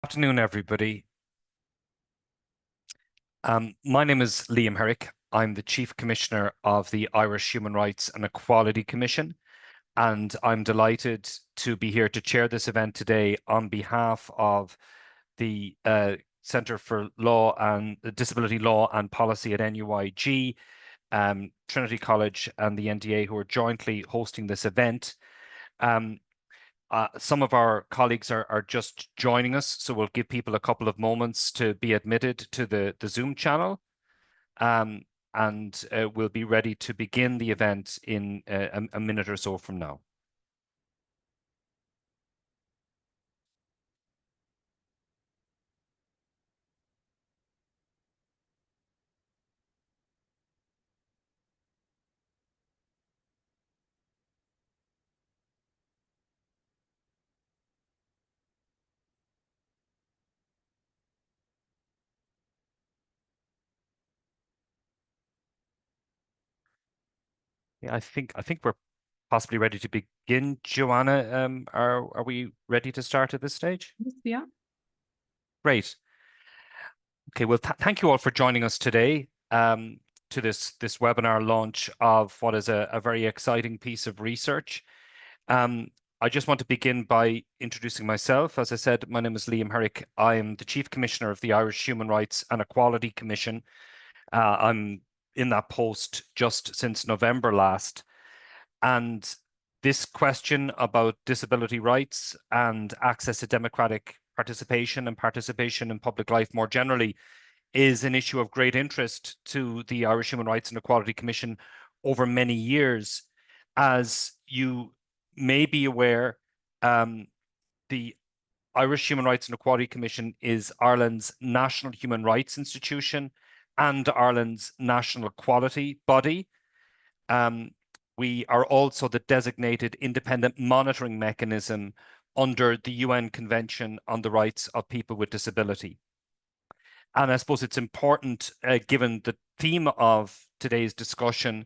Afternoon, everybody. My name is Liam Herrick. I'm the Chief Commissioner of the Irish Human Rights and Equality Commission, and I'm delighted to be here to chair this event today on behalf of the Centre for Law and Disability Law and Policy at NUIG, Trinity College, and the NDA, who are jointly hosting this event. Some of our colleagues are just joining us, so we'll give people a couple of moments to be admitted to the Zoom channel. And we'll be ready to begin the event in a minute or so from now. Yeah, I think we're possibly ready to begin. Joanna, are we ready to start at this stage? Yes, we are. Great. Okay, well, thank you all for joining us today to this webinar launch of what is a very exciting piece of research. I just want to begin by introducing myself. As I said, my name is Liam Herrick. I am the Chief Commissioner of the Irish Human Rights and Equality Commission. I'm in that post just since November last. And this question about disability rights and access to democratic participation and participation in public life more generally is an issue of great interest to the Irish Human Rights and Equality Commission over many years. As you may be aware, the Irish Human Rights and Equality Commission is Ireland's national human rights institution and Ireland's national equality body. We are also the designated independent monitoring mechanism under the UN Convention on the Rights of People with Disability. And I suppose it's important, given the theme of today's discussion,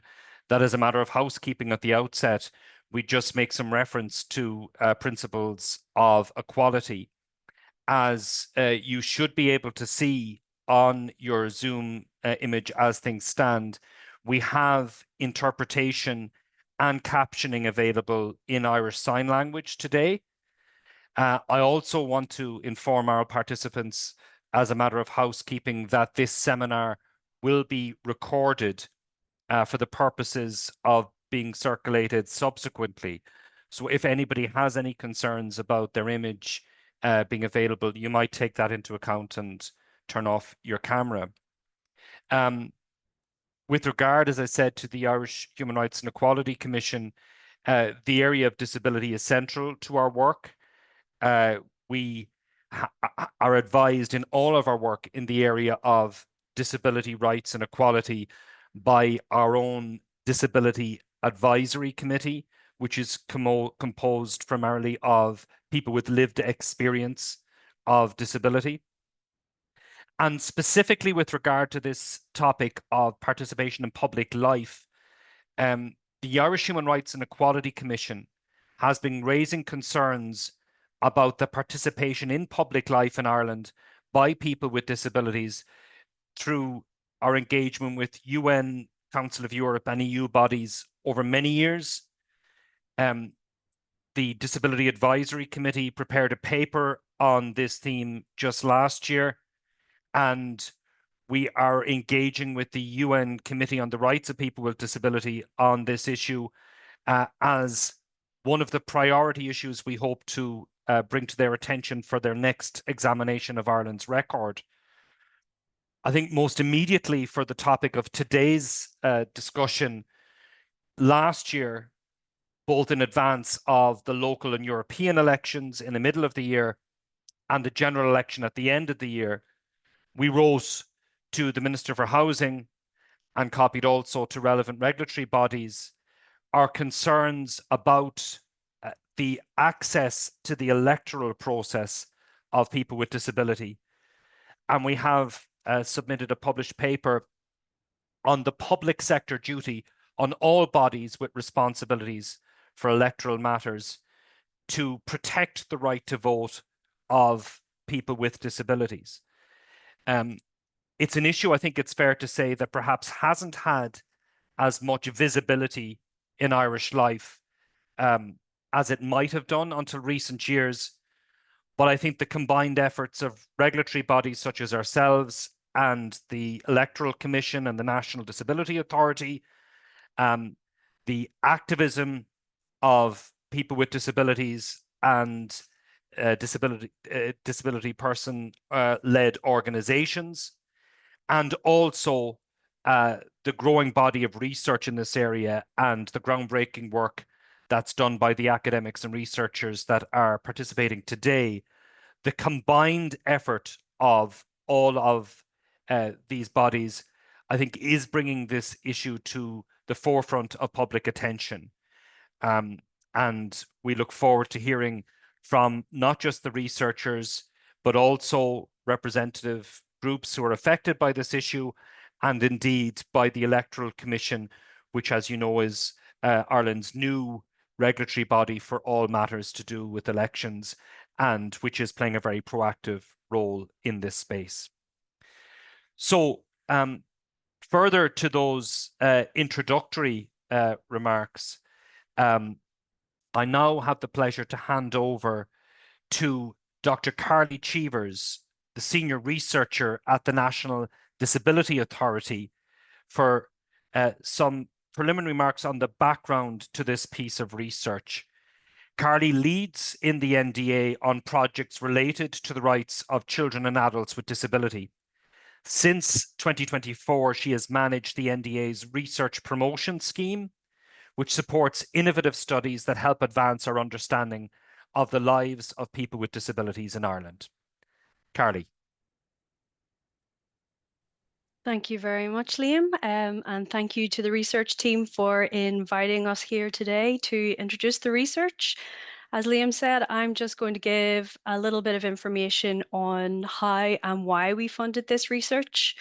that as a matter of housekeeping at the outset, we just make some reference to principles of equality, as you should be able to see on your Zoom image as things stand. We have interpretation and captioning available in Irish Sign Language today. I also want to inform our participants, as a matter of housekeeping, that this seminar will be recorded for the purposes of being circulated subsequently. So if anybody has any concerns about their image being available, you might take that into account and turn off your camera. With regard, as I said, to the Irish Human Rights and Equality Commission, the area of disability is central to our work. We are advised in all of our work in the area of disability rights and equality by our own Disability Advisory Committee, which is composed primarily of people with lived experience of disability. And specifically with regard to this topic of participation in public life, the Irish Human Rights and Equality Commission has been raising concerns about the participation in public life in Ireland by people with disabilities through our engagement with UN, Council of Europe, and EU bodies over many years. The Disability Advisory Committee prepared a paper on this theme just last year, and we are engaging with the UN Committee on the Rights of People with Disability on this issue as one of the priority issues we hope to bring to their attention for their next examination of Ireland's record. I think most immediately for the topic of today's discussion, last year, both in advance of the local and European elections in the middle of the year and the general election at the end of the year, we wrote to the Minister for Housing and copied also to relevant regulatory bodies our concerns about the access to the electoral process of people with disability. And we have submitted a published paper on the public sector duty on all bodies with responsibilities for electoral matters to protect the right to vote of people with disabilities. It's an issue, I think it's fair to say, that perhaps hasn't had as much visibility in Irish life as it might have done until recent years. But I think the combined efforts of regulatory bodies such as ourselves and the Electoral Commission and the National Disability Authority, the activism of people with disabilities and disability person led organizations, and also the growing body of research in this area and the groundbreaking work that's done by the academics and researchers that are participating today. The combined effort of all of these bodies, I think, is bringing this issue to the forefront of public attention. And we look forward to hearing from not just the researchers, but also representative groups who are affected by this issue, and indeed by the Electoral Commission, which, as you know, is Ireland's new regulatory body for all matters to do with elections, and which is playing a very proactive role in this space. So further to those introductory remarks, I now have the pleasure to hand over to Dr. Carly Cheevers, the senior researcher at the National Disability Authority, for some preliminary remarks on the background to this piece of research. Carly leads in the NDA on projects related to the rights of children and adults with disability. Since 2024, she has managed the NDA's research promotion scheme, which supports innovative studies that help advance our understanding of the lives of people with disabilities in Ireland. Carly. Thank you very much, Liam, and thank you to the research team for inviting us here today to introduce the research. As Liam said, I'm just going to give a little bit of information on how and why we funded this research.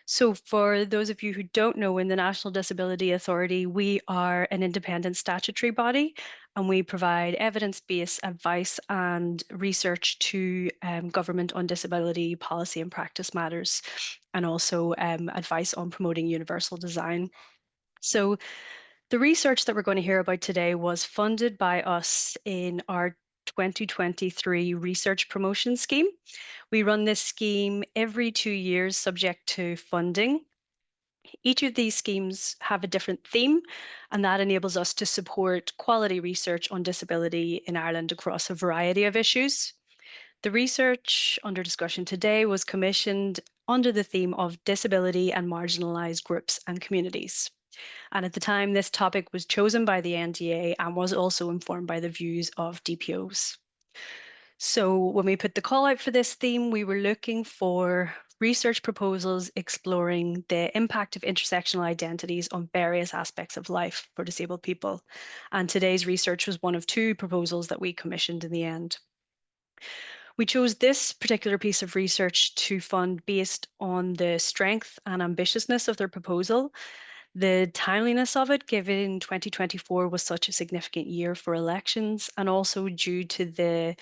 So for those of you who don't know, in the National Disability Authority, we are an independent statutory body, and we provide evidence-based advice and research to government on disability policy and practice matters, and also advice on promoting universal design. So the research that we're going to hear about today was funded by us in our 2023 research promotion scheme. We run this scheme every 2 years, subject to funding. Each of these schemes have a different theme, and that enables us to support quality research on disability in Ireland across a variety of issues. The research under discussion today was commissioned under the theme of disability and marginalised groups and communities. And at the time, this topic was chosen by the NDA and was also informed by the views of DPOs. So when we put the call out for this theme, we were looking for research proposals exploring the impact of intersectional identities on various aspects of life for disabled people. And today's research was one of 2 proposals that we commissioned in the end. We chose this particular piece of research to fund based on the strength and ambitiousness of their proposal, the timeliness of it, given 2024 was such a significant year for elections, and also due to the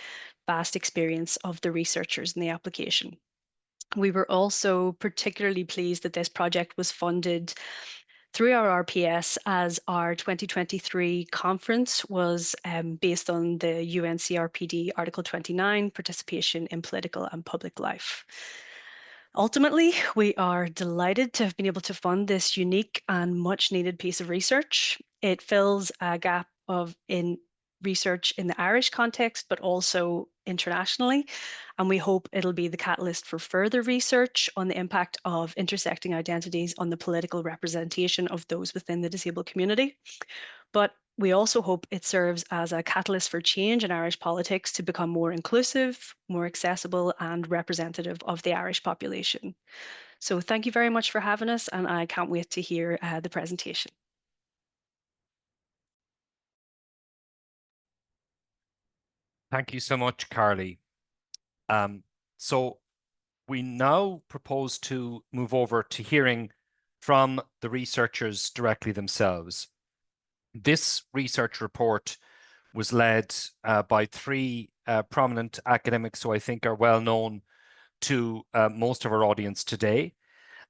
vast experience of the researchers in the application. We were also particularly pleased that this project was funded through our RPS, as our 2023 conference was based on the UNCRPD Article 29, participation in political and public life. Ultimately, we are delighted to have been able to fund this unique and much needed piece of research. It fills a gap in research in the Irish context, but also internationally. And we hope it'll be the catalyst for further research on the impact of intersecting identities on the political representation of those within the disabled community. But we also hope it serves as a catalyst for change in Irish politics to become more inclusive, more accessible, and representative of the Irish population. So thank you very much for having us, and I can't wait to hear the presentation. Thank you so much, Carly. So we now propose to move over to hearing from the researchers directly themselves. This research report was led by 3 prominent academics who I think are well known to most of our audience today.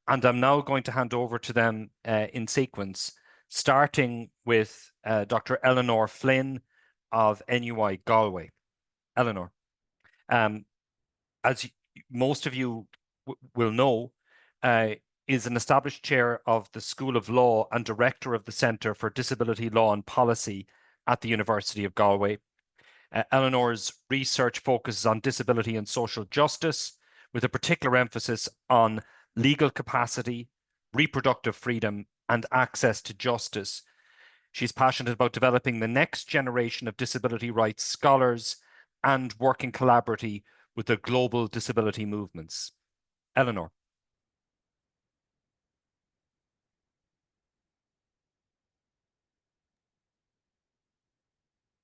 And I'm now going to hand over to them in sequence, starting with Dr. Eleanor Flynn of NUI Galway. Eleanor, as most of you will know, is an established chair of the School of Law and director of the Centre for Disability Law and Policy at the University of Galway. Eleanor's research focuses on disability and social justice, with a particular emphasis on legal capacity, reproductive freedom, and access to justice. She's passionate about developing the next generation of disability rights scholars and working collaboratively with the global disability movements. Eleanor.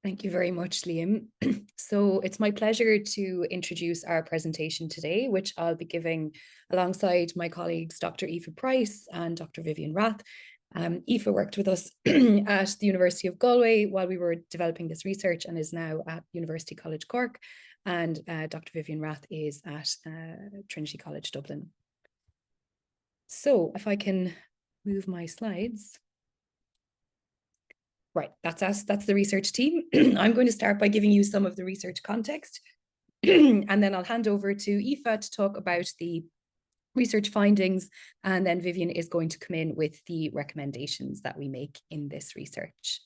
Thank you very much, Liam. So it's my pleasure to introduce our presentation today, which I'll be giving alongside my colleagues, Dr. Aoife Price and Dr. Vivian Rath. Aoife worked with us at the University of Galway while we were developing this research and is now at University College Cork. And Dr. Vivian Rath is at Trinity College Dublin. So if I can move my slides. Right, that's us, that's the research team. I'm going to start by giving you some of the research context, and then I'll hand over to Aoife to talk about the research findings, and then Vivian is going to come in with the recommendations that we make in this research.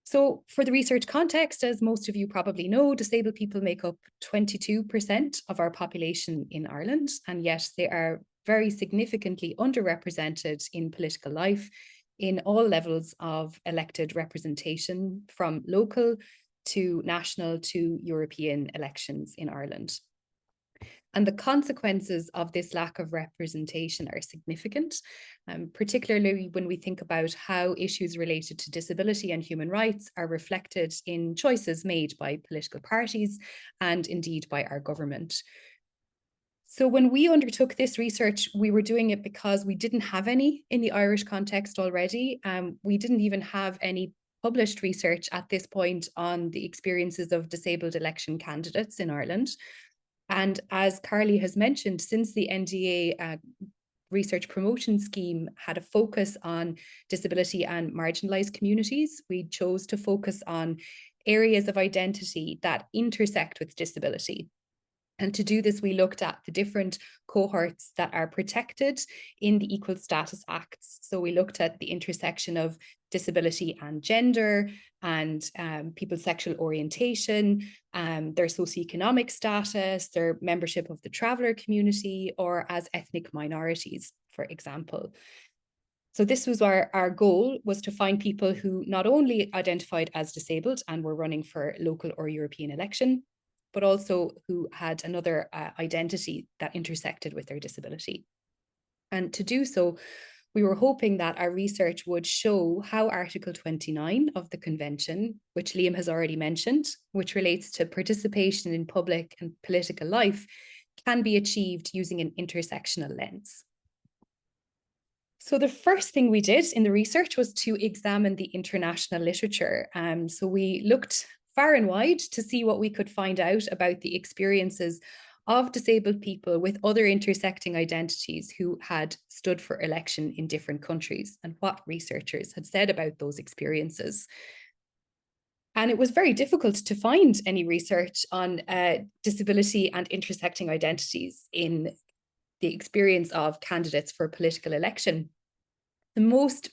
So for the research context, as most of you probably know, disabled people make up 22% of our population in Ireland, and yet they are very significantly underrepresented in political life, in all levels of elected representation, from local to national to European elections in Ireland. And the consequences of this lack of representation are significant, particularly when we think about how issues related to disability and human rights are reflected in choices made by political parties and indeed by our government. So when we undertook this research, we were doing it because we didn't have any in the Irish context already. We didn't even have any published research at this point on the experiences of disabled election candidates in Ireland. And as Carly has mentioned, since the NDA research promotion scheme had a focus on disability and marginalized communities, we chose to focus on areas of identity that intersect with disability. And to do this, we looked at the different cohorts that are protected in the Equal Status Acts. So we looked at the intersection of disability and gender, and people's sexual orientation, their socioeconomic status, their membership of the traveller community, or as ethnic minorities, for example. So this was our goal, was to find people who not only identified as disabled and were running for local or European election, but also who had another identity that intersected with their disability. And to do so, we were hoping that our research would show how Article 29 of the Convention, which Liam has already mentioned, which relates to participation in public and political life, can be achieved using an intersectional lens. So the first thing we did in the research was to examine the international literature. So we looked far and wide to see what we could find out about the experiences of disabled people with other intersecting identities who had stood for election in different countries, and what researchers had said about those experiences. And it was very difficult to find any research on disability and intersecting identities in the experience of candidates for political election. The most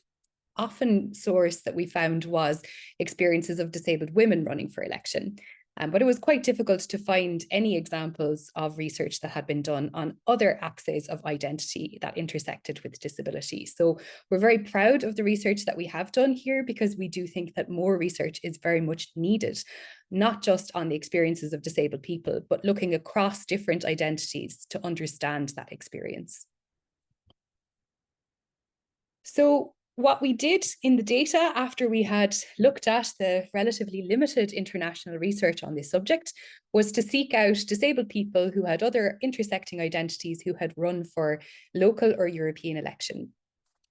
often source that we found was experiences of disabled women running for election. But it was quite difficult to find any examples of research that had been done on other axes of identity that intersected with disability. So we're very proud of the research that we have done here, because we do think that more research is very much needed, not just on the experiences of disabled people, but looking across different identities to understand that experience. So what we did in the data after we had looked at the relatively limited international research on this subject was to seek out disabled people who had other intersecting identities who had run for local or European election.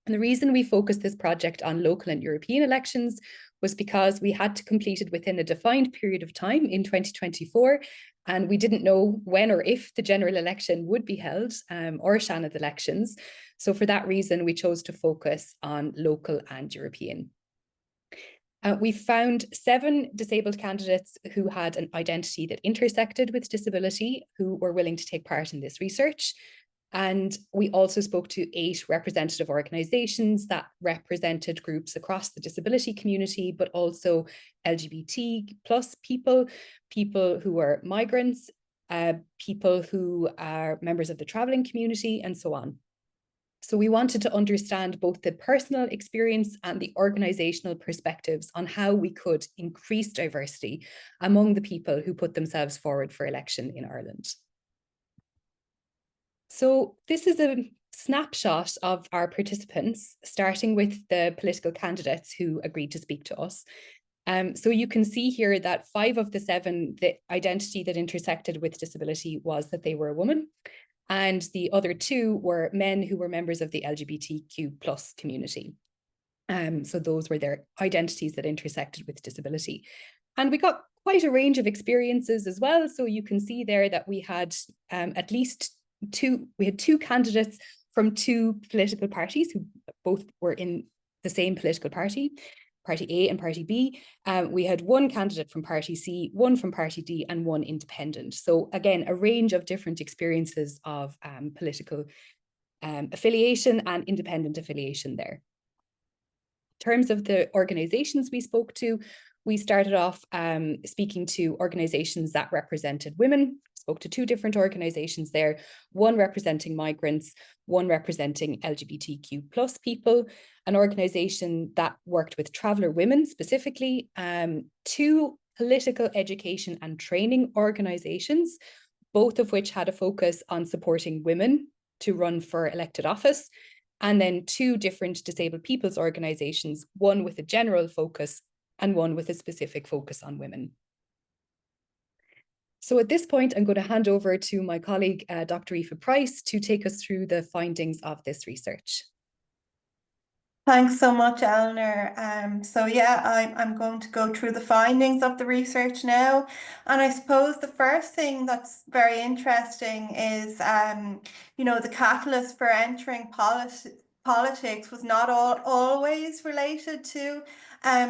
And the reason we focused this project on local and European elections was because we had to complete it within a defined period of time in 2024, and we didn't know when or if the general election would be held, or Shannon elections. So for that reason, we chose to focus on local and European. We found 7 disabled candidates who had an identity that intersected with disability, who were willing to take part in this research. And we also spoke to 8 representative organizations that represented groups across the disability community, but also LGBT plus people who were migrants, people who are members of the traveling community, and so on. So we wanted to understand both the personal experience and the organizational perspectives on how we could increase diversity among the people who put themselves forward for election in Ireland. So this is a snapshot of our participants, starting with the political candidates who agreed to speak to us. So you can see here that 5 of the 7, the identity that intersected with disability was that they were a woman. And the other 2 were men who were members of the LGBTQ plus community. So those were their identities that intersected with disability. And we got quite a range of experiences as well. So you can see there that we had at least 2 candidates from 2 political parties who both were in the same political party. Party A and Party B. We had 1 candidate from Party C, 1 from Party D, and 1 independent. So again, a range of different experiences of political affiliation and independent affiliation there. In terms of the organizations we spoke to, we started off speaking to organizations that represented women. Spoke to 2 different organizations there, 1 representing migrants, 1 representing LGBTQ plus people, an organization that worked with traveller women specifically, 2 political education and training organizations, both of which had a focus on supporting women to run for elected office, and then 2 different disabled people's organizations, 1 with a general focus and 1 with a specific focus on women. So at this point, I'm going to hand over to my colleague, Dr. Aoife Price, to take us through the findings of this research. Thanks so much, Eleanor. So yeah, I'm going to go through the findings of the research now. And I suppose the first thing that's very interesting is, the catalyst for entering politics was not always related to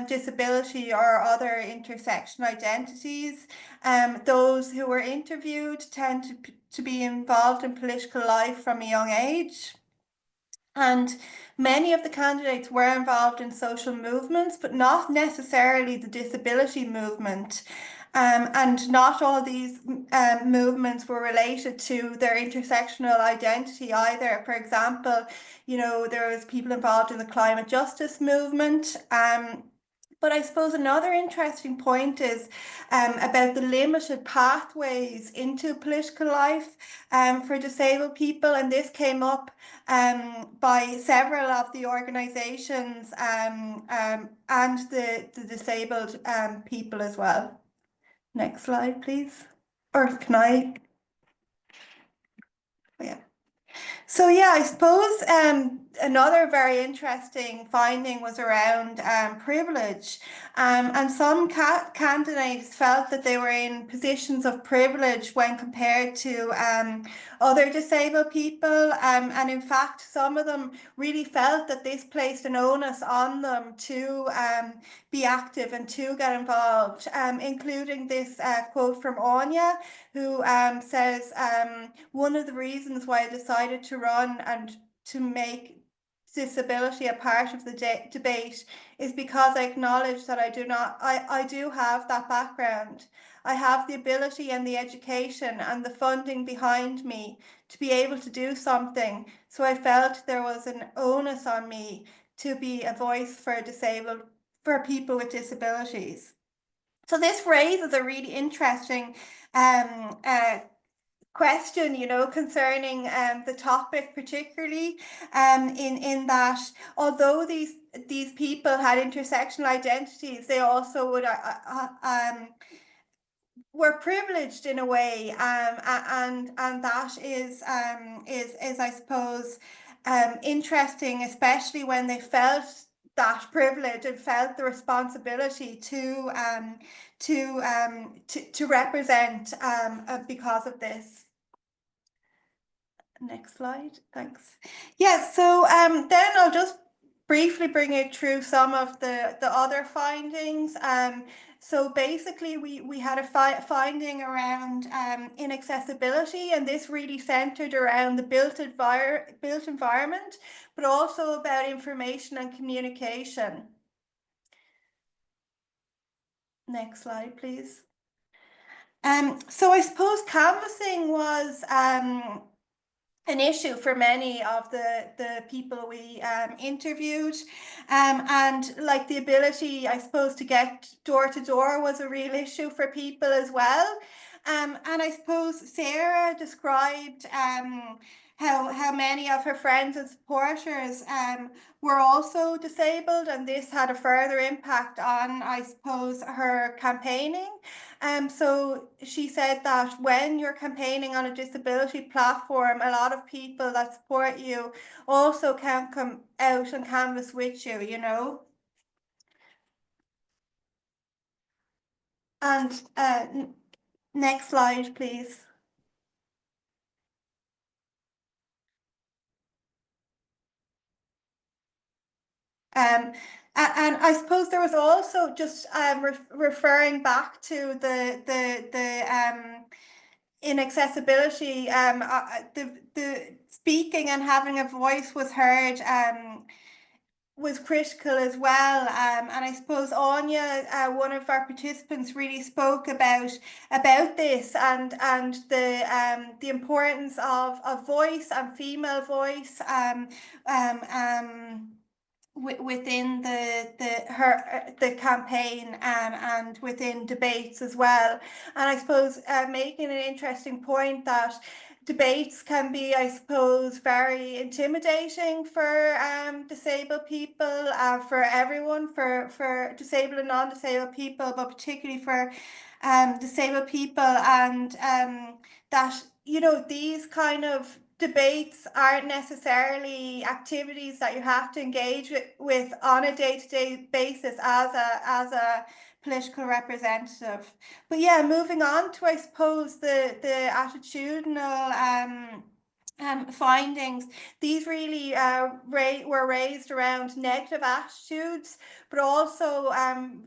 disability or other intersection identities. Those who were interviewed tend to be involved in political life from a young age. And many of the candidates were involved in social movements, but not necessarily the disability movement. And not all these movements were related to their intersectional identity either. For example, there was people involved in the climate justice movement. But I suppose another interesting point is about the limited pathways into political life for disabled people. And this came up by several of the organisations and the disabled people as well. Next slide, please. Or can I? Yeah. So yeah, I suppose another very interesting finding was around privilege. And some candidates felt that they were in positions of privilege when compared to other disabled people. And in fact, some of them really felt that this placed an onus on them to be active and to get involved, including this quote from Anya, who says, one of the reasons why I decided to run and to make disability a part of the debate is because I acknowledge that I do have that background. I have the ability and the education and the funding behind me to be able to do something. So I felt there was an onus on me to be a voice for people with disabilities. So this raises a really interesting question, concerning the topic, particularly in that although these people had intersectional identities, they also would were privileged in a way, and that is I suppose interesting, especially when they felt that privilege and felt the responsibility to represent because of this. Next slide, thanks. Yeah, so then I'll just briefly bring you through some of the other findings. So basically we had a finding around inaccessibility, and this really centered around the built environment, but also about information and communication. Next slide, please. So I suppose canvassing was an issue for many of the people we interviewed, and like the ability, I suppose, to get door to door was a real issue for people as well. And I suppose Sarah described how many of her friends and supporters were also disabled, and this had a further impact on, I suppose, her campaigning. So she said that when you're campaigning on a disability platform, a lot of people that support you also can come out and canvass with you, you know. And next slide, please. And I suppose there was also just referring back to the inaccessibility, the speaking and having a voice was heard was critical as well. And I suppose Anya, one of our participants, really spoke about this and the importance of voice and female voice within the campaign and within debates as well. And I suppose making an interesting point that debates can be, I suppose, very intimidating for disabled people, for everyone, for disabled and non-disabled people, but particularly for disabled people, and that, you know, these kind of debates aren't necessarily activities that you have to engage with on a day-to-day basis as a political representative. But yeah, moving on to, I suppose, the attitudinal findings. These really were raised around negative attitudes, but also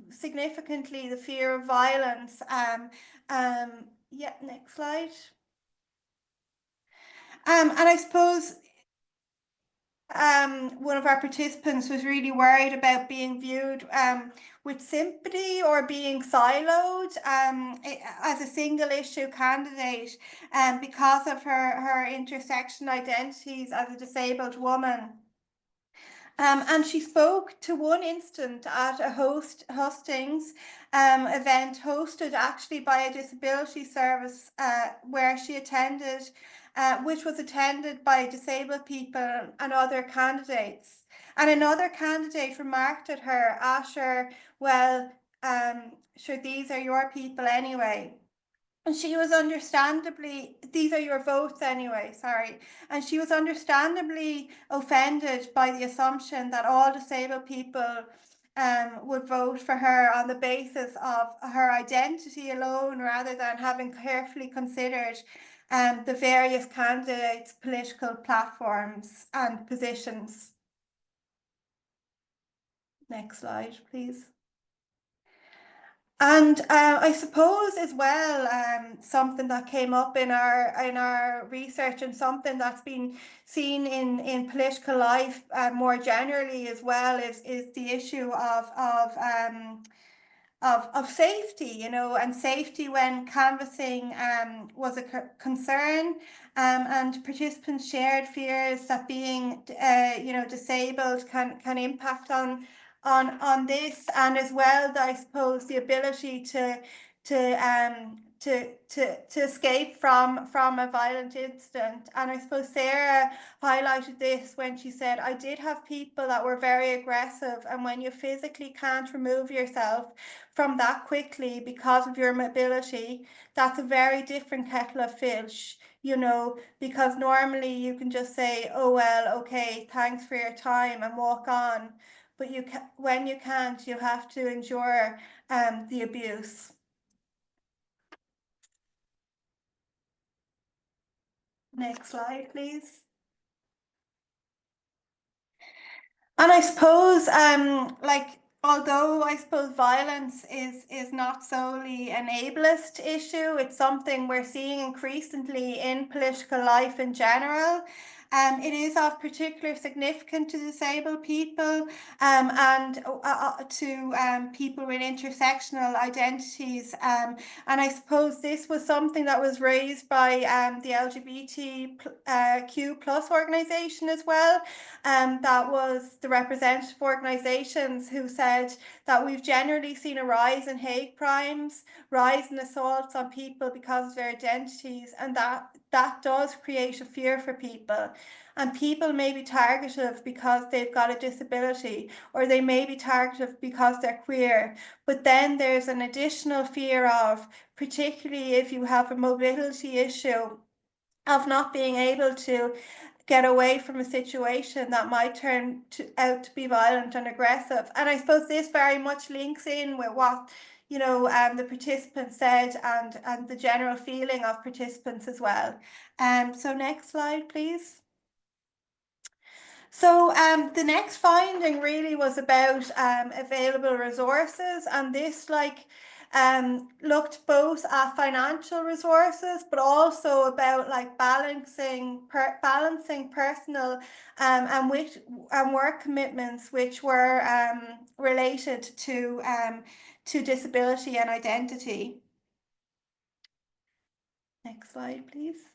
significantly the fear of violence. Yeah, next slide. And I suppose one of our participants was really worried about being viewed with sympathy or being siloed as a single issue candidate because of her intersection identities as a disabled woman. And she spoke to one incident at a hustings event hosted actually by a disability service where she attended, which was attended by disabled people and other candidates. And another candidate remarked at her, Asher, well, sure, these are your people anyway. And she was understandably, these are your votes anyway, sorry. And she was understandably offended by the assumption that all disabled people would vote for her on the basis of her identity alone, rather than having carefully considered the various candidates' political platforms and positions. Next slide, please. And I suppose as well, something that came up in our research, and something that's been seen in political life more generally as well, is the issue of safety, you know, and safety when canvassing was a concern, and participants shared fears that being you know, disabled can impact on this, and as well, I suppose, the ability to escape from a violent incident. And I suppose Sarah highlighted this when she said, I did have people that were very aggressive, and when you physically can't remove yourself from that quickly because of your mobility, that's a very different kettle of fish, you know, because normally you can just say, oh well, okay, thanks for your time, and walk on. but when you can't, you have to endure the abuse. Next slide, please. And I suppose, although I suppose violence is not solely an ableist issue, it's something we're seeing increasingly in political life in general. It is of particular significance to disabled people and to people with intersectional identities. And I suppose this was something that was raised by the LGBTQ plus organisation as well. That was the representative organisations who said that we've generally seen a rise in hate crimes, rise in assaults on people because of their identities, and that does create a fear for people. And people may be targeted because they've got a disability, or they may be targeted because they're queer. But then there's an additional fear of, particularly if you have a mobility issue, of not being able to get away from a situation that might turn out to be violent and aggressive. And I suppose this very much links in with what the participants said and the general feeling of participants as well. So next slide, please. So the next finding really was about available resources, and this looked both at financial resources, but also about balancing personal and work commitments, which were related to disability and identity. Next slide, please.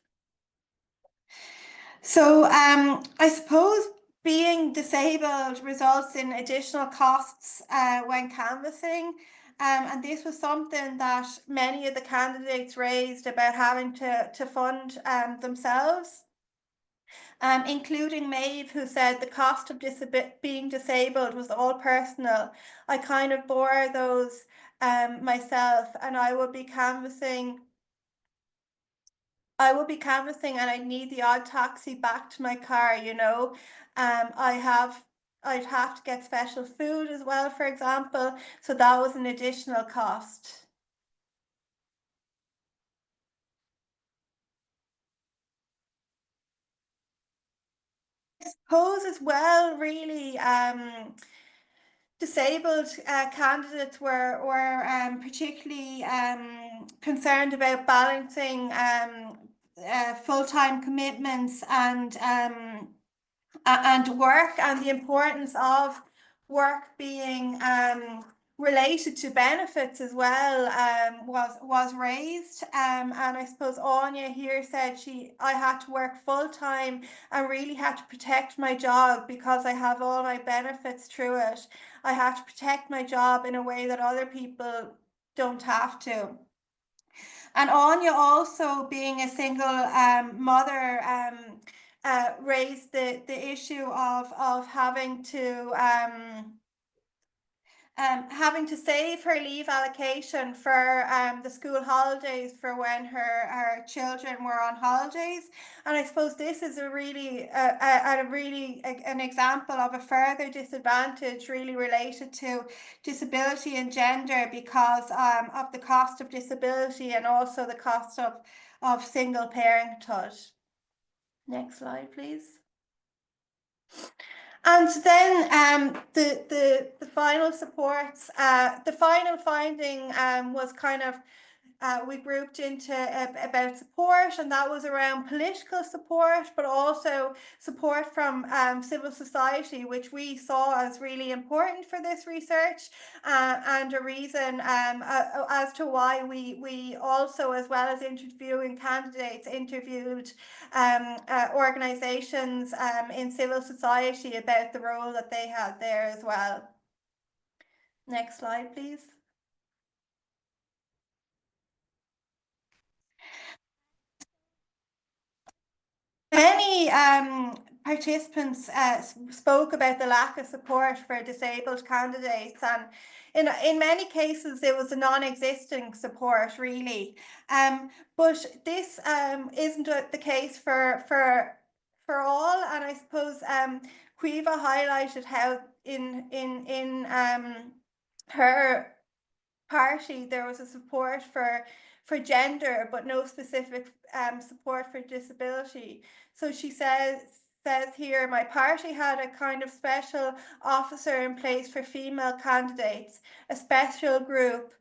So I suppose being disabled results in additional costs when canvassing. And this was something that many of the candidates raised about having to fund themselves, including Maeve, who said the cost of being disabled was all personal. I kind of bore those myself, and I would be canvassing and I'd need the odd taxi back to my car, I'd have to get special food as well, for example. So that was an additional cost. I suppose as well, really, disabled candidates were particularly concerned about balancing full-time commitments and work, and the importance of work being related to benefits as well was raised. And I suppose Anya here said I had to work full time and really had to protect my job because I have all my benefits through it. I had to protect my job in a way that other people don't have to. And Anya, also being a single mother, raised the issue of having to save her leave allocation for the school holidays for when her children were on holidays. And I suppose this is an example of a further disadvantage really related to disability and gender because of the cost of disability and also the cost of single parenthood. Next slide, please. And then the final supports, the final finding was kind of, we grouped into about support, and that was around political support, but also support from civil society, which we saw as really important for this research, and a reason as to why we also, as well as interviewing candidates, interviewed organisations in civil society about the role that they had there as well. Next slide, please. Many participants spoke about the lack of support for disabled candidates, and in many cases it was a non-existing support really. But this isn't the case for all, and I suppose Quiva highlighted how in her party there was a support for gender, but no specific support for disability. So she says here, my party had a kind of special officer in place for female candidates, a special group,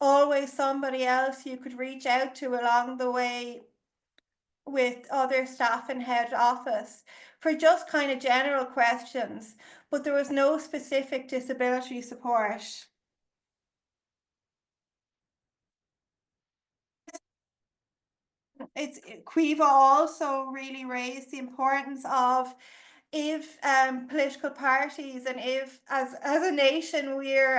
always somebody else you could reach out to along the way with other staff in head office for just kind of general questions, but there was no specific disability support. Quiva also really raised the importance of, if political parties and if as a nation we're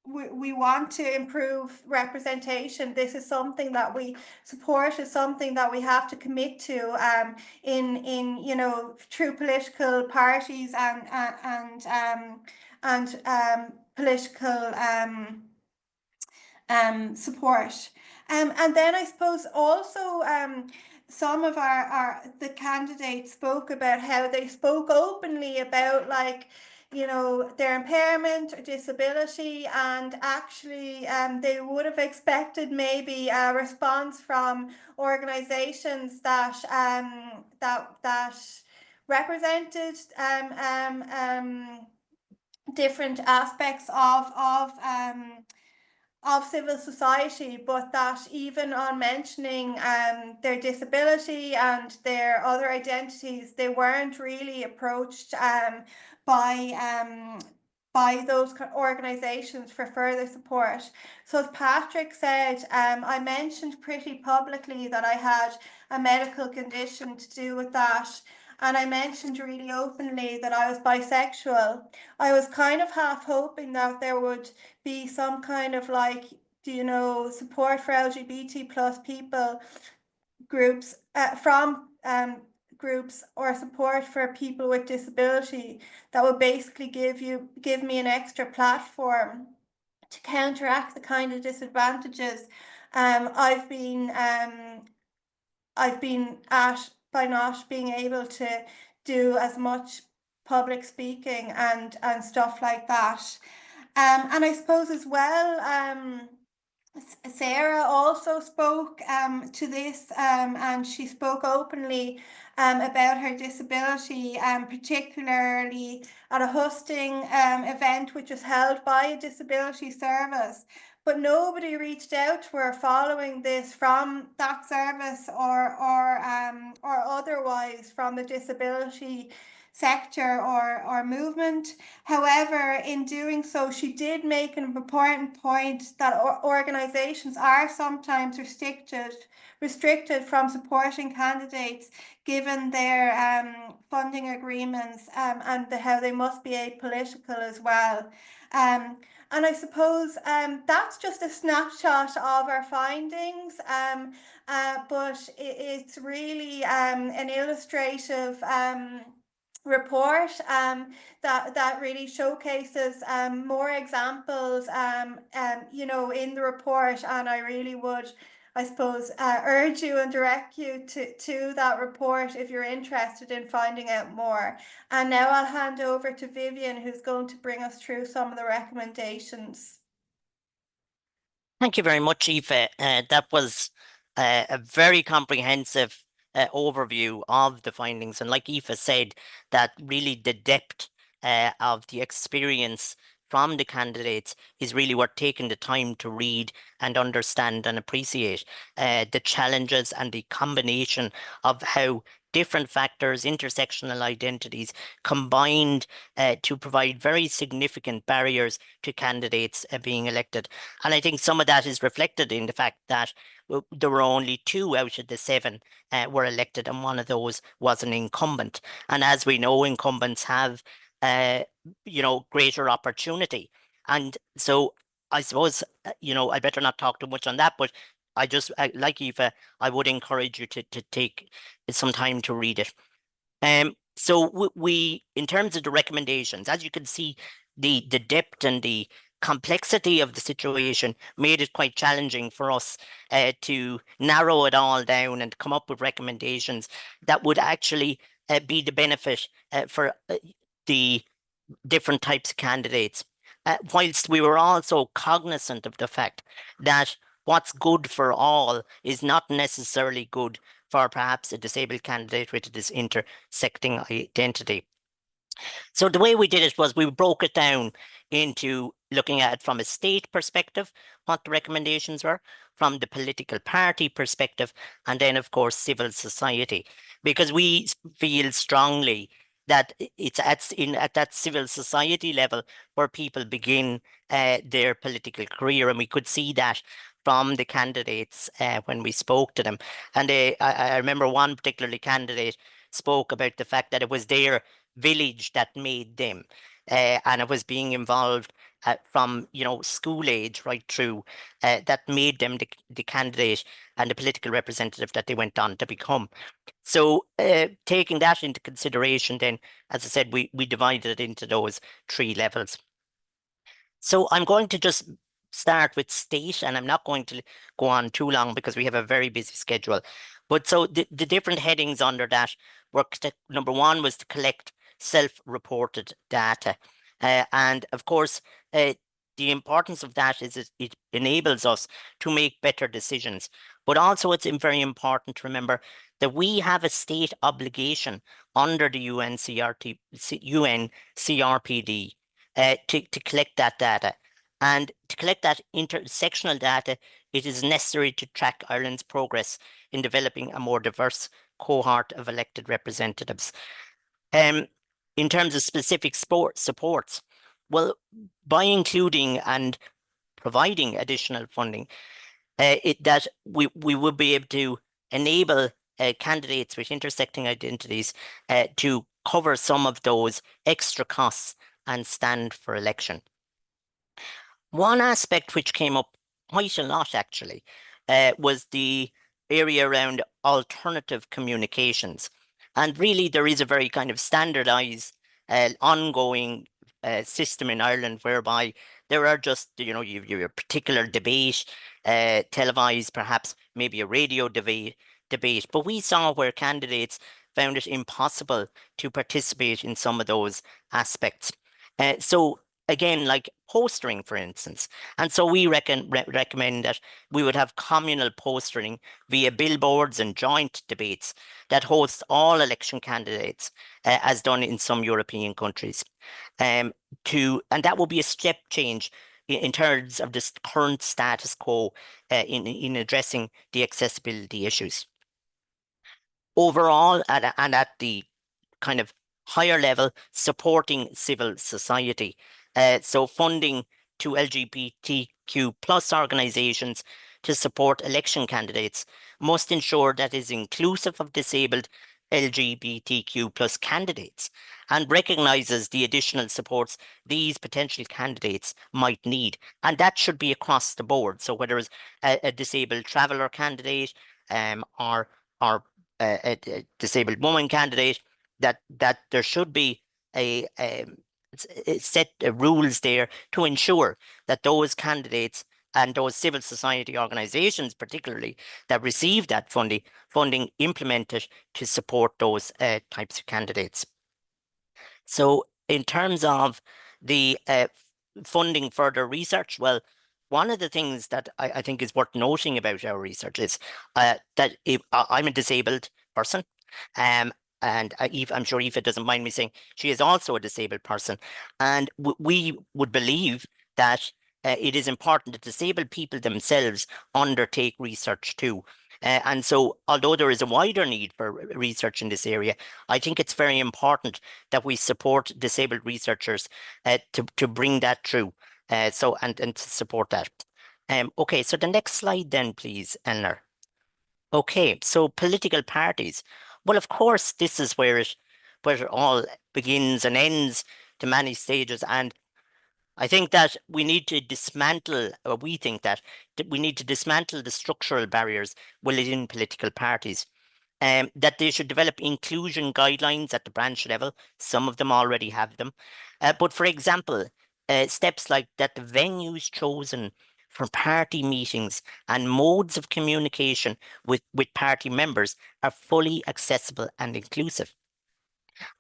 we want to improve representation, this is something that we support, is something that we have to commit to in through political parties and political support. And then I suppose also some of the candidates spoke about how they spoke openly about, like, their impairment or disability, and actually they would have expected maybe a response from organizations that that represented different aspects of civil society, but that even on mentioning their disability and their other identities, they weren't really approached by those organisations for further support. So as Patrick said, I mentioned pretty publicly that I had a medical condition to do with that, and I mentioned really openly that I was bisexual. I was kind of half hoping that there would be some kind of, like, support for LGBT plus people groups from groups, or support for people with disability, that would basically give me an extra platform to counteract the kind of disadvantages I've been at by not being able to do as much public speaking and stuff like that. And I suppose as well, Sarah also spoke to this, and she spoke openly about her disability, particularly at a hosting event which was held by a disability service. But nobody reached out to her following this from that service or otherwise from the disability sector or movement. However, in doing so, she did make an important point that organisations are sometimes restricted from supporting candidates given their funding agreements and how they must be apolitical as well. And I suppose that's just a snapshot of our findings, but it's really an illustrative report that really showcases more examples in the report, and I really would, I suppose, urge you and direct you to that report if you're interested in finding out more. And now I'll hand over to Vivian, who's going to bring us through some of the recommendations. Thank you very much, Aoife. That was a very comprehensive overview of the findings. And like Aoife said, that really the depth of the experience from the candidates is really worth taking the time to read and understand and appreciate the challenges and the combination of how different factors, intersectional identities combined to provide very significant barriers to candidates being elected. And I think some of that is reflected in the fact that there were only 2 out of the 7 were elected, and one of those was an incumbent. And as we know, incumbents have greater opportunity. And so I suppose, I better not talk too much on that, but I just, like Aoife, I would encourage you to take some time to read it. So we, in terms of the recommendations, as you can see, the depth and the complexity of the situation made it quite challenging for us to narrow it all down and come up with recommendations that would actually be the benefit for the different types of candidates, whilst we were also cognizant of the fact that what's good for all is not necessarily good for perhaps a disabled candidate with this intersecting identity. So the way we did it was we broke it down into looking at it from a state perspective, what the recommendations were, from the political party perspective, and then of course civil society, because we feel strongly that it's at that civil society level where people begin their political career, and we could see that from the candidates when we spoke to them. And I remember one particularly candidate spoke about the fact that it was their village that made them, and it was being involved from school age right through, that made them the candidate and the political representative that they went on to become. So taking that into consideration, then, as I said, we divided it into those 3 levels. So I'm going to just start with state, and I'm not going to go on too long because we have a very busy schedule. But so the different headings under that were, number 1 was to collect self-reported data. And of course, the importance of that is it enables us to make better decisions. But also it's very important to remember that we have a state obligation under the UN CRPD to collect that data. And to collect that intersectional data, it is necessary to track Ireland's progress in developing a more diverse cohort of elected representatives. In terms of specific supports, well, by including and providing additional funding, that we will be able to enable candidates with intersecting identities to cover some of those extra costs and stand for election. One aspect which came up quite a lot actually was the area around alternative communications. And really there is a very kind of standardized ongoing system in Ireland whereby there are just, you have a particular debate, televised, perhaps maybe a radio debate, but we saw where candidates found it impossible to participate in some of those aspects. So again, like postering, for instance. And so we recommend that we would have communal postering via billboards and joint debates that host all election candidates, as done in some European countries. And that will be a step change in terms of this current status quo in addressing the accessibility issues. Overall, and at the kind of higher level, supporting civil society. So funding to LGBTQ plus organizations to support election candidates must ensure that is inclusive of disabled LGBTQ plus candidates and recognizes the additional supports these potential candidates might need. And that should be across the board. So whether it's a disabled traveller candidate or a disabled woman candidate, that there should be a set rules there to ensure that those candidates and those civil society organizations, particularly that receive that funding implement it to support those types of candidates. So in terms of the funding further research, well, one of the things that I think is worth noting about our research is that I'm a disabled person, and I'm sure Aoife doesn't mind me saying she is also a disabled person. And we would believe that it is important that disabled people themselves undertake research too. And so although there is a wider need for research in this area, I think it's very important that we support disabled researchers to bring that through. And to support that. Okay, so the next slide then, please, Eleanor. Okay, so political parties. Well, of course, this is where it all begins and ends to many stages. And I think that we need to dismantle, or we think that we need to dismantle the structural barriers within political parties. That they should develop inclusion guidelines at the branch level. Some of them already have them. But for example, steps like that the venues chosen for party meetings and modes of communication with party members are fully accessible and inclusive.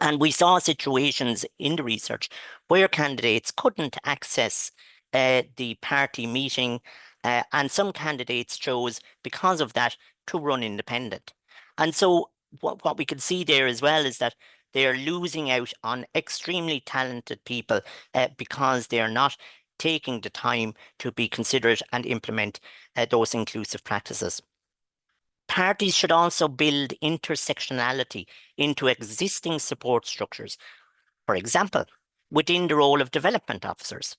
And we saw situations in the research where candidates couldn't access the party meeting, and some candidates chose, because of that, to run independent. And so what we can see there as well is that they are losing out on extremely talented people because they are not taking the time to be considerate and implement those inclusive practices. Parties should also build intersectionality into existing support structures. For example, within the role of development officers,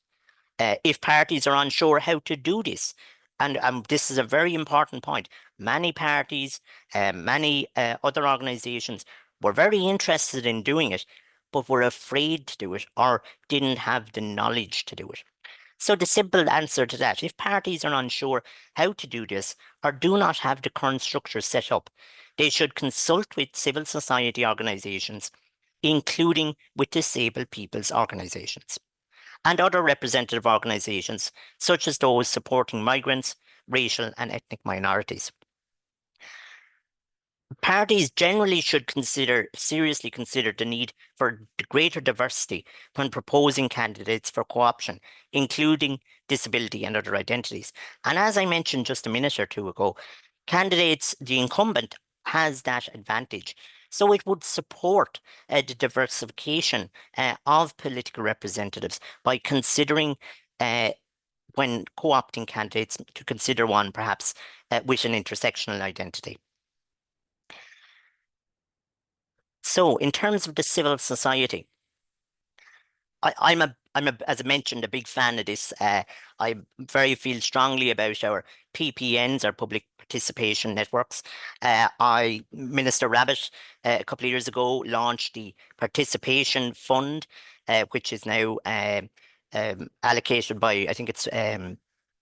if parties are unsure how to do this, and this is a very important point, many parties, many other organizations were very interested in doing it, but were afraid to do it or didn't have the knowledge to do it. So the simple answer to that, if parties are unsure how to do this or do not have the current structure set up, they should consult with civil society organizations, including with disabled people's organizations and other representative organizations, such as those supporting migrants, racial and ethnic minorities. Parties generally should seriously consider the need for greater diversity when proposing candidates for co-option, including disability and other identities. And as I mentioned just a minute or two ago, candidates, the incumbent has that advantage. So it would support the diversification of political representatives by considering when co-opting candidates to consider one perhaps with an intersectional identity. So in terms of the civil society, I'm as I mentioned, a big fan of this. I very feel strongly about our PPNs, our public participation networks. Minister Rabbit, a couple of years ago, launched the Participation Fund, which is now allocated by, I think it's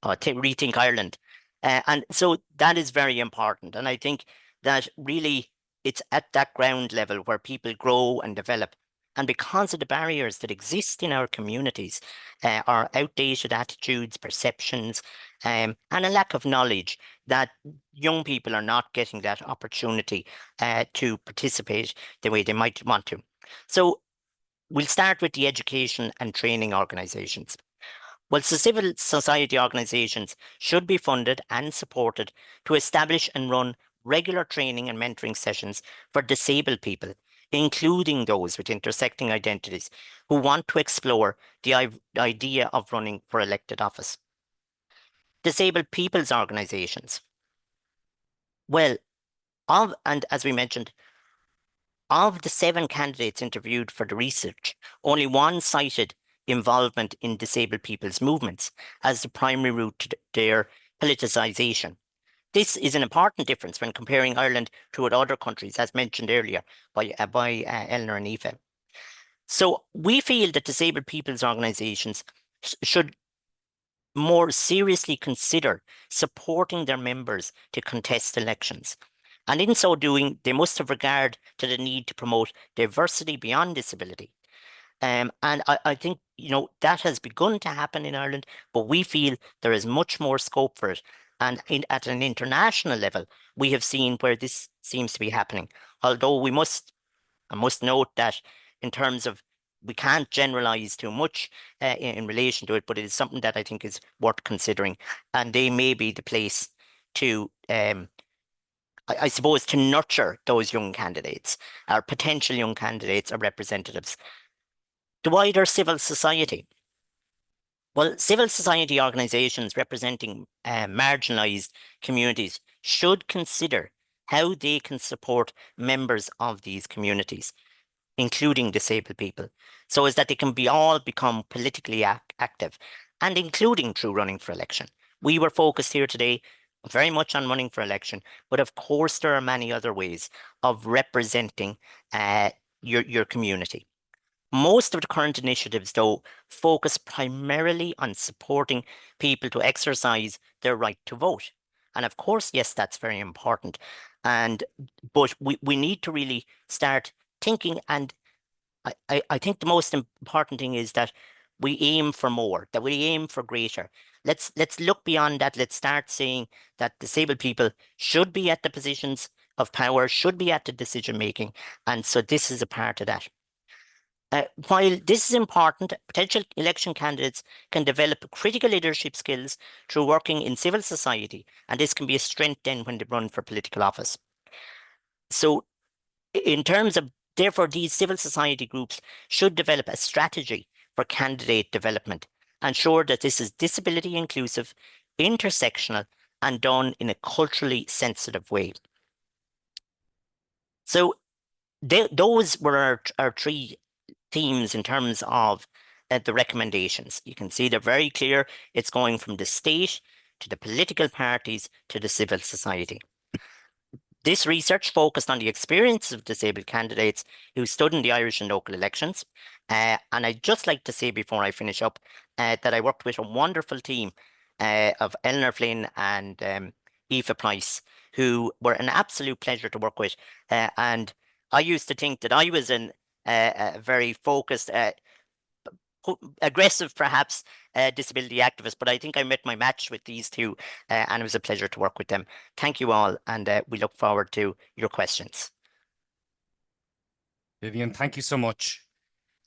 Rethink Ireland. And so that is very important. And I think that really it's at that ground level where people grow and develop. And because of the barriers that exist in our communities, our outdated attitudes, perceptions, and a lack of knowledge, that young people are not getting that opportunity to participate the way they might want to. So we'll start with the education and training organisations. Well, so civil society organisations should be funded and supported to establish and run regular training and mentoring sessions for disabled people, including those with intersecting identities who want to explore the idea of running for elected office. Disabled people's organisations. Well, and as we mentioned, of the 7 candidates interviewed for the research, only 1 cited involvement in disabled people's movements as the primary route to their politicisation. This is an important difference when comparing Ireland to other countries, as mentioned earlier by Eleanor and Aoife. So we feel that disabled people's organisations should more seriously consider supporting their members to contest elections. And in so doing, they must have regard to the need to promote diversity beyond disability. And I think, that has begun to happen in Ireland, but we feel there is much more scope for it. And at an international level, we have seen where this seems to be happening. Although I must note that in terms of, we can't generalize too much in relation to it, but it is something that I think is worth considering. And they may be the place to, I suppose, to nurture those young candidates, or potential young candidates or representatives. The wider civil society. Well, civil society organisations representing marginalised communities should consider how they can support members of these communities, including disabled people, so as that they can all become politically active, and including through running for election. We were focused here today very much on running for election, but of course there are many other ways of representing your community. Most of the current initiatives, though, focus primarily on supporting people to exercise their right to vote. And of course, yes, that's very important. But we need to really start thinking, and I think the most important thing is that we aim for more, that we aim for greater. Let's look beyond that. Let's start saying that disabled people should be at the positions of power should be at the decision making, and so this is a part of that. While this is important, potential election candidates can develop critical leadership skills through working in civil society, and this can be a strength then when they run for political office. So in terms of, therefore, these civil society groups should develop a strategy for candidate development, ensure that this is disability inclusive, intersectional, and done in a culturally sensitive way. So those were our three themes in terms of the recommendations. You can see they're very clear. It's going from the state to the political parties to the civil society. This research focused on the experience of disabled candidates who stood in the Irish and local elections. And I'd just like to say before I finish up that I worked with a wonderful team of Eleanor Flynn and Aoife Price, who were an absolute pleasure to work with. And I used to think that I was a very focused, aggressive perhaps disability activist, but I think I met my match with these two, and it was a pleasure to work with them. Thank you all, and we look forward to your questions. Vivian, thank you so much.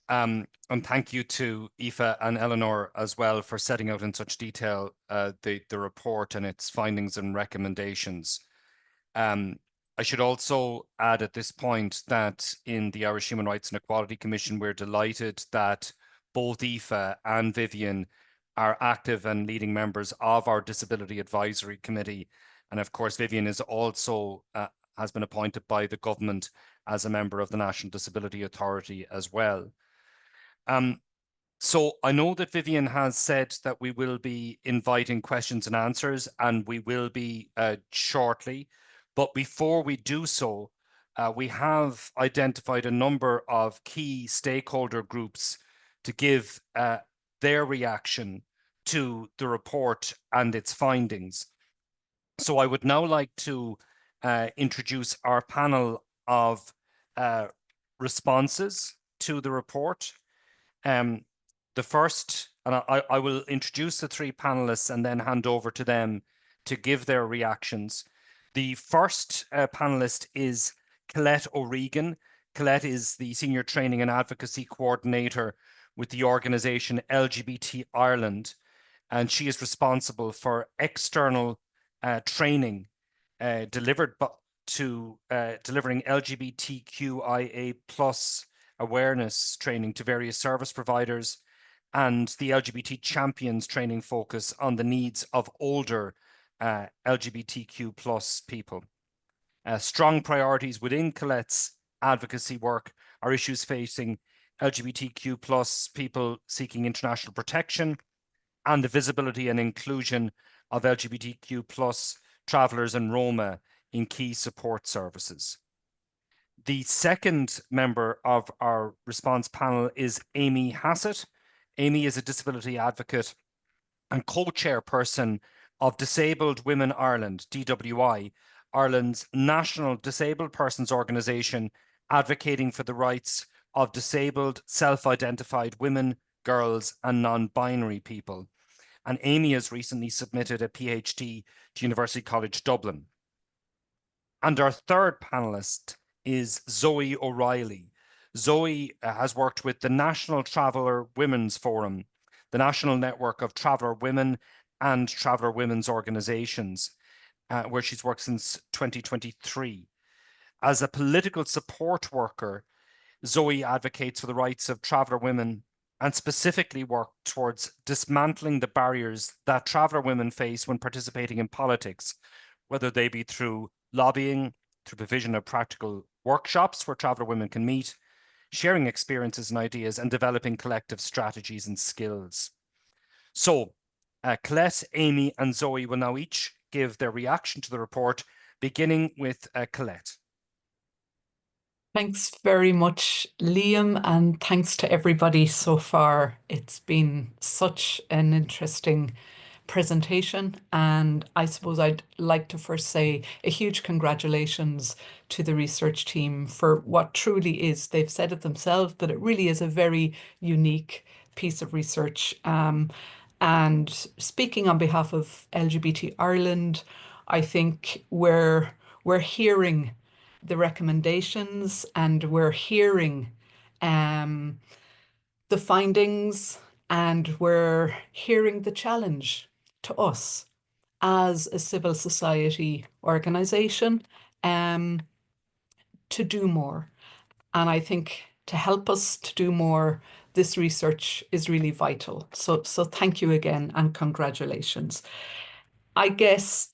And thank you to Aoife and Eleanor as well for setting out in such detail the report and its findings and recommendations. I should also add at this point that in the Irish Human Rights and Equality Commission, we're delighted that both Aoife and Vivian are active and leading members of our Disability Advisory Committee. And of course, Vivian is also has been appointed by the government as a member of the National Disability Authority as well. So I know that Vivian has said that we will be inviting questions and answers, and we will be shortly. But before we do so, we have identified a number of key stakeholder groups to give their reaction to the report and its findings. So I would now like to introduce our panel of responses to the report. The first, and I will introduce the three panelists and then hand over to them to give their reactions. The first panelist is Colette O'Regan. Colette is the Senior Training and Advocacy Coordinator with the organisation LGBT Ireland, and she is responsible for external training delivered to delivering LGBTQIA+ awareness training to various service providers, and the LGBT Champions training focus on the needs of older LGBTQ+ people. Strong priorities within Colette's advocacy work are issues facing LGBTQ+ people seeking international protection, and the visibility and inclusion of LGBTQ+ travellers and Roma in key support services. The second member of our response panel is Amy Hassett. Amy is a disability advocate and co-chairperson of Disabled Women Ireland, DWI, Ireland's national disabled persons organisation advocating for the rights of disabled, self-identified women, girls and non-binary people. And Amy has recently submitted a PhD to University College Dublin. And our third panelist is Zoe O'Reilly. Zoe has worked with the National Traveller Women's Forum, the National Network of Traveller Women and Traveller Women's Organisations, where she's worked since 2023. As a political support worker, Zoe advocates for the rights of traveller women and specifically worked towards dismantling the barriers that traveller women face when participating in politics, whether they be through lobbying, through provision of practical workshops where traveller women can meet, sharing experiences and ideas, and developing collective strategies and skills. So Colette, Amy and Zoe will now each give their reaction to the report, beginning with Colette. Thanks very much, Liam, and thanks to everybody so far. It's been such an interesting presentation, and I suppose I'd like to first say a huge congratulations to the research team for what truly is, they've said it themselves, but it really is a very unique piece of research. And speaking on behalf of LGBT Ireland, I think we're hearing the recommendations, and we're hearing the findings, and we're hearing the challenge to us as a civil society organization to do more. And I think to help us to do more, this research is really vital. So thank you again and congratulations. I guess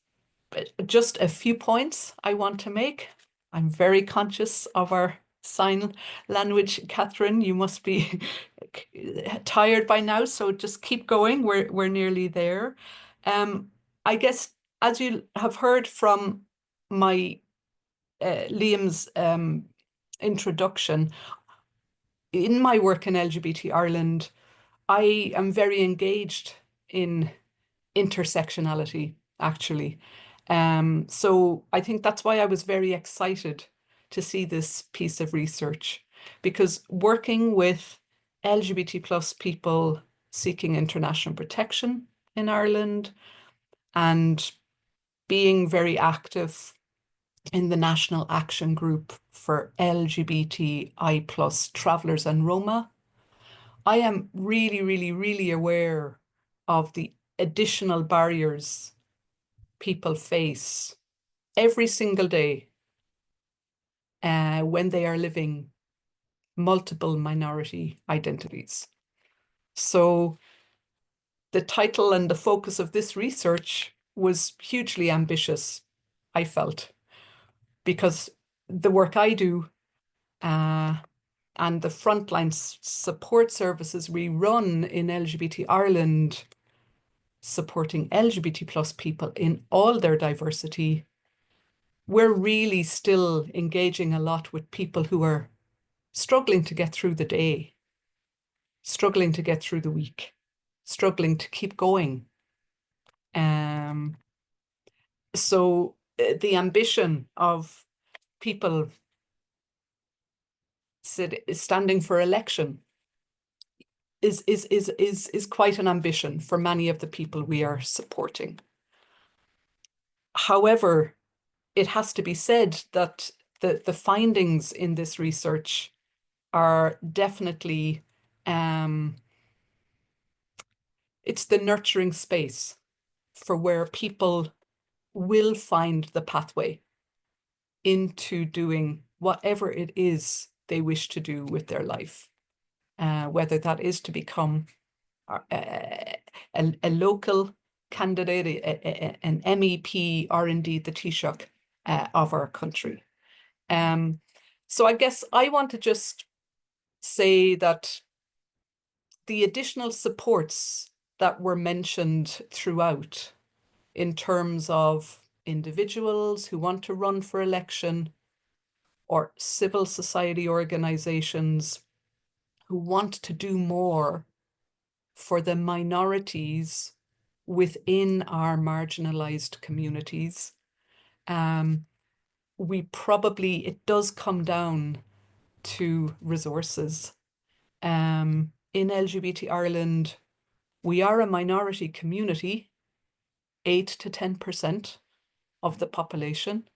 just a few points I want to make. I'm very conscious of our sign language. Catherine, you must be tired by now, so just keep going. We're nearly there. I guess, as you have heard from my Liam's introduction, in my work in LGBT Ireland, I am very engaged in intersectionality, actually. So I think that's why I was very excited to see this piece of research, because working with LGBT plus people seeking international protection in Ireland and being very active in the National Action Group for LGBTI plus travellers and Roma, I am really, really, really aware of the additional barriers people face every single day when they are living multiple minority identities. So the title and the focus of this research was hugely ambitious, I felt, because the work I do and the frontline support services we run in LGBT Ireland, supporting LGBT plus people in all their diversity, we're really still engaging a lot with people who are struggling to get through the day, struggling to get through the week, struggling to keep going. So the ambition of people standing for election is quite an ambition for many of the people we are supporting. However, it has to be said that the findings in this research are definitely it's the nurturing space for where people will find the pathway into doing whatever it is they wish to do with their life, whether that is to become a local candidate, an MEP, or indeed the Taoiseach of our country. So I guess I want to just say that the additional supports that were mentioned throughout in terms of individuals who want to run for election or civil society organizations who want to do more for the minorities within our marginalized communities. It does come down to resources. In LGBT Ireland, we are a minority community, 8 to 10% of the population.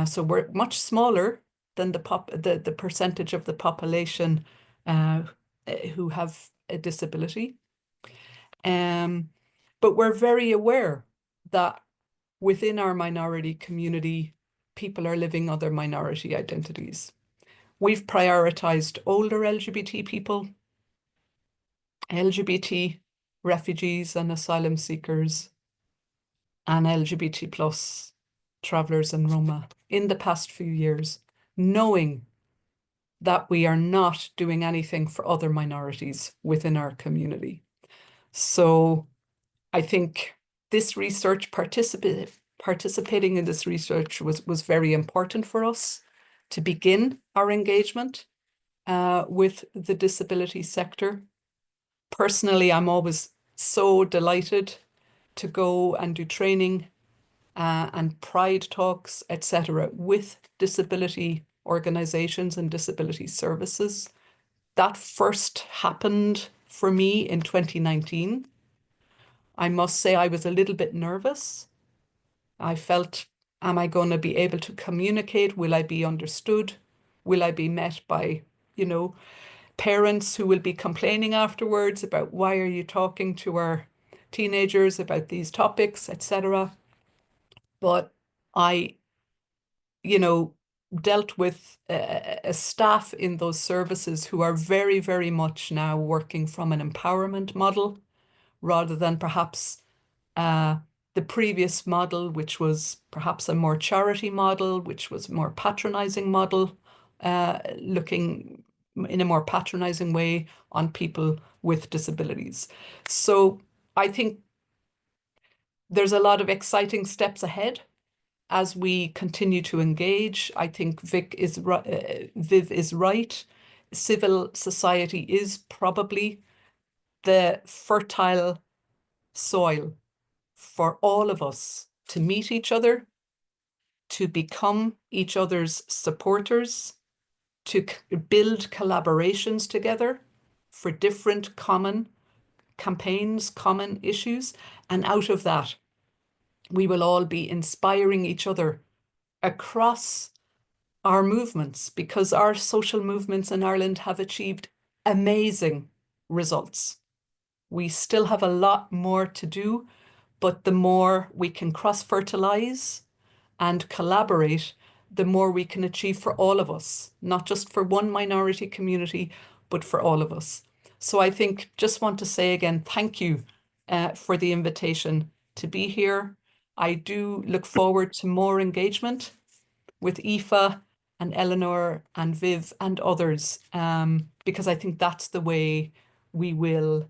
So we're much smaller than the percentage of the population who have a disability. But we're very aware that within our minority community, people are living other minority identities. We've prioritized older LGBT people, LGBT refugees and asylum seekers, and LGBT plus travellers and Roma in the past few years, knowing that we are not doing anything for other minorities within our community. So I think this research, participating in this research was very important for us to begin our engagement with the disability sector. Personally, I'm always so delighted to go and do training and pride talks, etc., with disability organizations and disability services. That first happened for me in 2019. I must say I was a little bit nervous. I felt Am I going to be able to communicate? Will I be understood? Will I be met by, you know, parents who will be complaining afterwards about why are you talking to our teenagers about these topics, etc. But I, you know, dealt with a staff in those services who are very, very much now working from an empowerment model rather than perhaps the previous model, which was perhaps a more charity model, which was a more patronizing model, looking in a more patronizing way on people with disabilities. So I think there's a lot of exciting steps ahead as we continue to engage. I think Viv is right. Civil society is probably the fertile soil for all of us to meet each other, to become each other's supporters, to build collaborations together for different common campaigns, common issues. And out of that, we will all be inspiring each other across our movements, because our social movements in Ireland have achieved amazing results. We still have a lot more to do, but the more we can cross-fertilize and collaborate, the more we can achieve for all of us, not just for one minority community, but for all of us. So I think just want to say again, thank you for the invitation to be here. I do look forward to more engagement with Aoife and Eleanor and Viv and others, because I think that's the way we will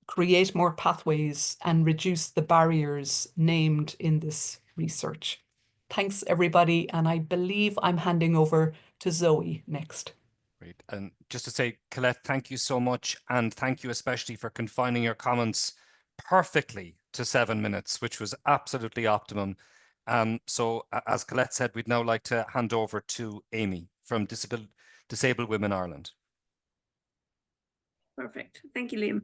create more pathways and reduce the barriers named in this research. Thanks, everybody. And I believe I'm handing over to Zoe next. Great. And just to say, Colette, thank you so much. And thank you especially for confining your comments perfectly to 7 minutes, which was absolutely optimum. So as Colette said, we'd now like to hand over to Amy from Disabled Women Ireland. Perfect. Thank you, Liam.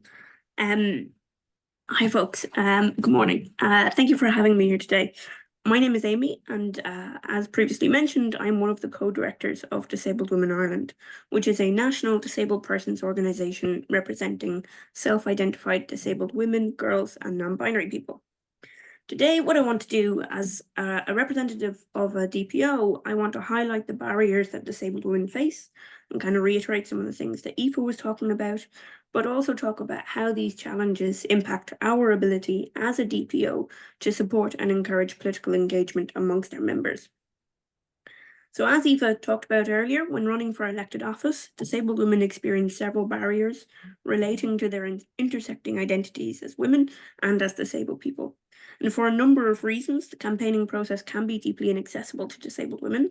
Hi, folks. Good morning. Thank you for having me here today. My name is Amy, and as previously mentioned, I'm one of the co-directors of Disabled Women Ireland, which is a national disabled persons organisation representing self-identified disabled women, girls, and non-binary people. Today, what I want to do as a representative of a DPO, I want to highlight the barriers that disabled women face and kind of reiterate some of the things that Aoife was talking about, but also talk about how these challenges impact our ability as a DPO to support and encourage political engagement amongst our members. So as Aoife talked about earlier, when running for elected office, disabled women experience several barriers relating to their intersecting identities as women and as disabled people. And for a number of reasons, the campaigning process can be deeply inaccessible to disabled women.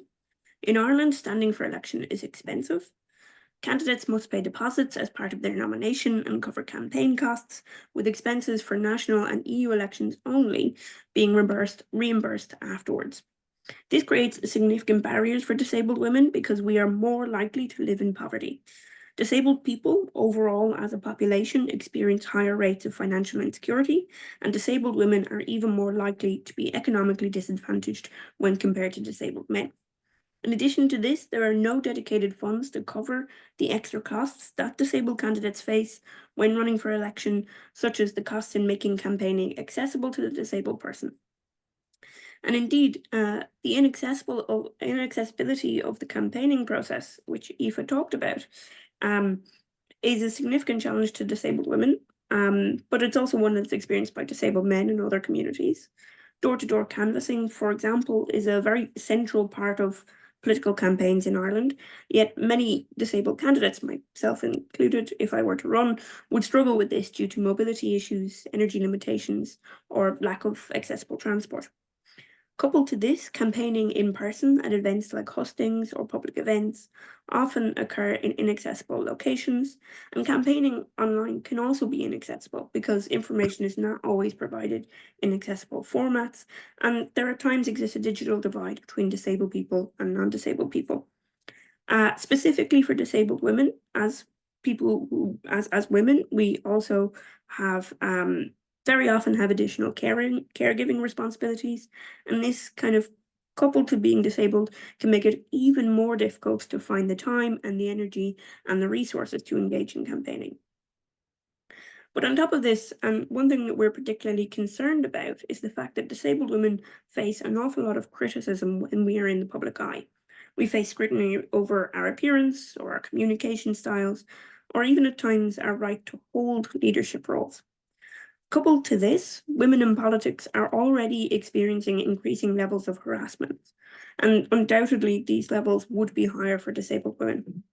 In Ireland, standing for election is expensive. Candidates must pay deposits as part of their nomination and cover campaign costs, with expenses for national and EU elections only being reimbursed afterwards. This creates significant barriers for disabled women because we are more likely to live in poverty. Disabled people overall as a population experience higher rates of financial insecurity, and disabled women are even more likely to be economically disadvantaged when compared to disabled men. In addition to this, there are no dedicated funds to cover the extra costs that disabled candidates face when running for election, such as the costs in making campaigning accessible to the disabled person. And indeed, the inaccessibility of the campaigning process, which Aoife talked about, is a significant challenge to disabled women, but it's also one that's experienced by disabled men in other communities. Door-to-door canvassing, for example, is a very central part of political campaigns in Ireland, yet many disabled candidates, myself included, if I were to run, would struggle with this due to mobility issues, energy limitations, or lack of accessible transport. Coupled to this, campaigning in person at events like hustings or public events often occur in inaccessible locations, and campaigning online can also be inaccessible because information is not always provided in accessible formats, and there at times exists a digital divide between disabled people and non-disabled people. Specifically for disabled women, as women, we also have very often have additional caregiving responsibilities, and this kind of coupled to being disabled can make it even more difficult to find the time and the energy and the resources to engage in campaigning. But on top of this, one thing that we're particularly concerned about is the fact that disabled women face an awful lot of criticism when we are in the public eye. We face scrutiny over our appearance or our communication styles, or even at times our right to hold leadership roles. Coupled to this, women in politics are already experiencing increasing levels of harassment, and undoubtedly these levels would be higher for disabled women.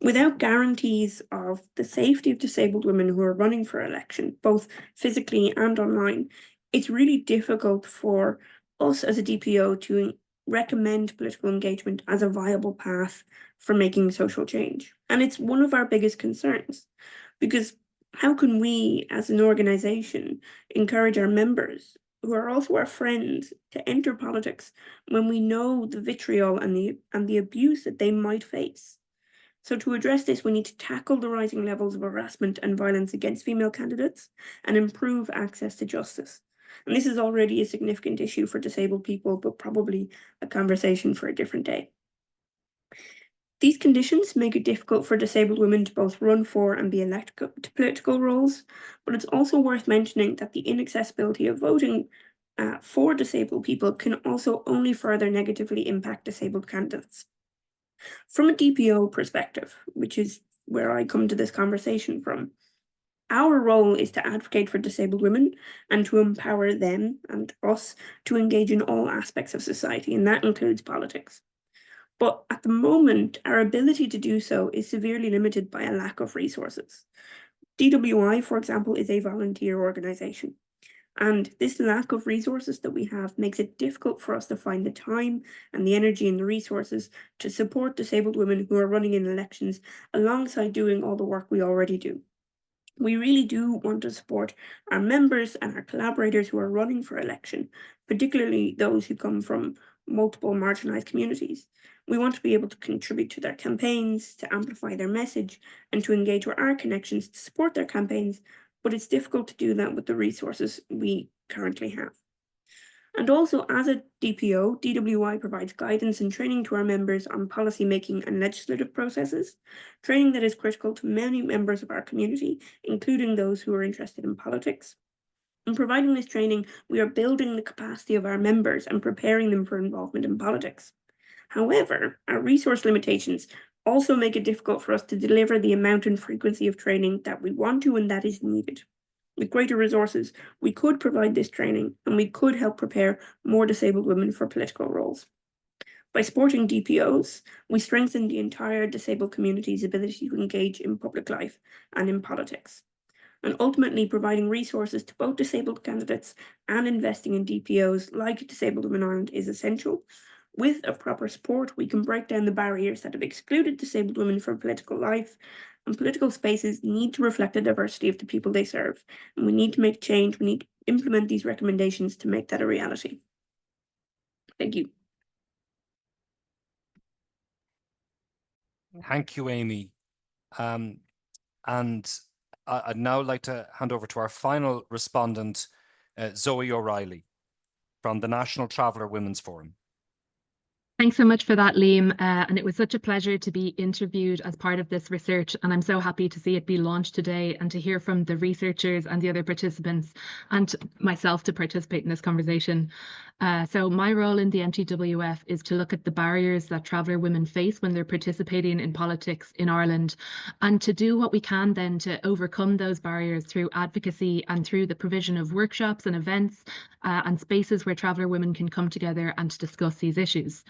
Without guarantees of the safety of disabled women who are running for election, both physically and online, it's really difficult for us as a DPO to recommend political engagement as a viable path for making social change. And it's one of our biggest concerns, because how can we as an organization encourage our members, who are also our friends, to enter politics when we know the vitriol and the abuse that they might face? So to address this, we need to tackle the rising levels of harassment and violence against female candidates and improve access to justice. And this is already a significant issue for disabled people, but probably a conversation for a different day. These conditions make it difficult for disabled women to both run for and be elected to political roles, but it's also worth mentioning that the inaccessibility of voting for disabled people can also only further negatively impact disabled candidates. From a DPO perspective, which is where I come to this conversation from, our role is to advocate for disabled women and to empower them and us to engage in all aspects of society, and that includes politics. But at the moment, our ability to do so is severely limited by a lack of resources. DWI, for example, is a volunteer organisation. And this lack of resources that we have makes it difficult for us to find the time and the energy and the resources to support disabled women who are running in elections alongside doing all the work we already do. We really do want to support our members and our collaborators who are running for election, particularly those who come from multiple marginalised communities. We want to be able to contribute to their campaigns, to amplify their message, and to engage with our connections to support their campaigns, but it's difficult to do that with the resources we currently have. And also, as a DPO, DWI provides guidance and training to our members on policy making and legislative processes, training that is critical to many members of our community, including those who are interested in politics. In providing this training, we are building the capacity of our members and preparing them for involvement in politics. However, our resource limitations also make it difficult for us to deliver the amount and frequency of training that we want to and that is needed. With greater resources, we could provide this training and we could help prepare more disabled women for political roles. By supporting DPOs, we strengthen the entire disabled community's ability to engage in public life and in politics. And ultimately, providing resources to both disabled candidates and investing in DPOs like Disabled Women Ireland is essential. With a proper support, we can break down the barriers that have excluded disabled women from political life, and political spaces need to reflect the diversity of the people they serve. And we need to make change, we need to implement these recommendations to make that a reality. Thank you. Thank you, Amy. And I'd now like to hand over to our final respondent, Zoe O'Reilly from the National Traveller Women's Forum. Thanks so much for that, Liam. And it was such a pleasure to be interviewed as part of this research. And I'm so happy to see it be launched today and to hear from the researchers and the other participants and myself to participate in this conversation. So my role in the NTWF is to look at the barriers that traveller women face when they're participating in politics in Ireland, and to do what we can then to overcome those barriers through advocacy and through the provision of workshops and events and spaces where traveller women can come together and discuss these issues.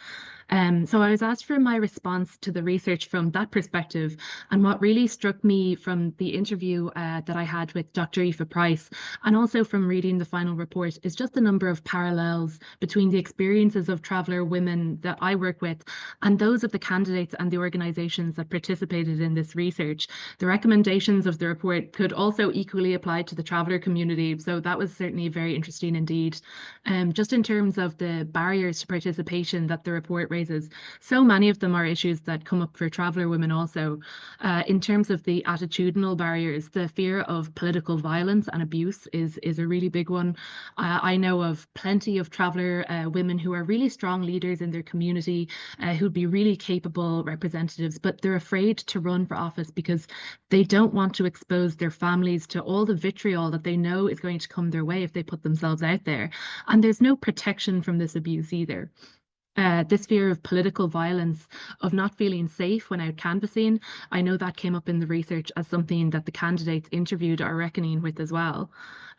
So I was asked for my response to the research from that perspective, and what really struck me from the interview that I had with Dr. Aoife Price, and also from reading the final report, is just a number of parallels between the experiences of traveller women that I work with and those of the candidates and the organisations that participated in this research. The recommendations of the report could also equally apply to the traveller community, so that was certainly very interesting indeed. Just in terms of the barriers to participation that the report report raises, so many of them are issues that come up for traveller women also. In terms of the attitudinal barriers, the fear of political violence and abuse is a really big one. I know of plenty of traveller women who are really strong leaders in their community, who'd be really capable representatives, but they're afraid to run for office because they don't want to expose their families to all the vitriol that they know is going to come their way if they put themselves out there. And there's no protection from this abuse either. This fear of political violence, of not feeling safe when out canvassing, I know that came up in the research as something that the candidates interviewed are reckoning with as well.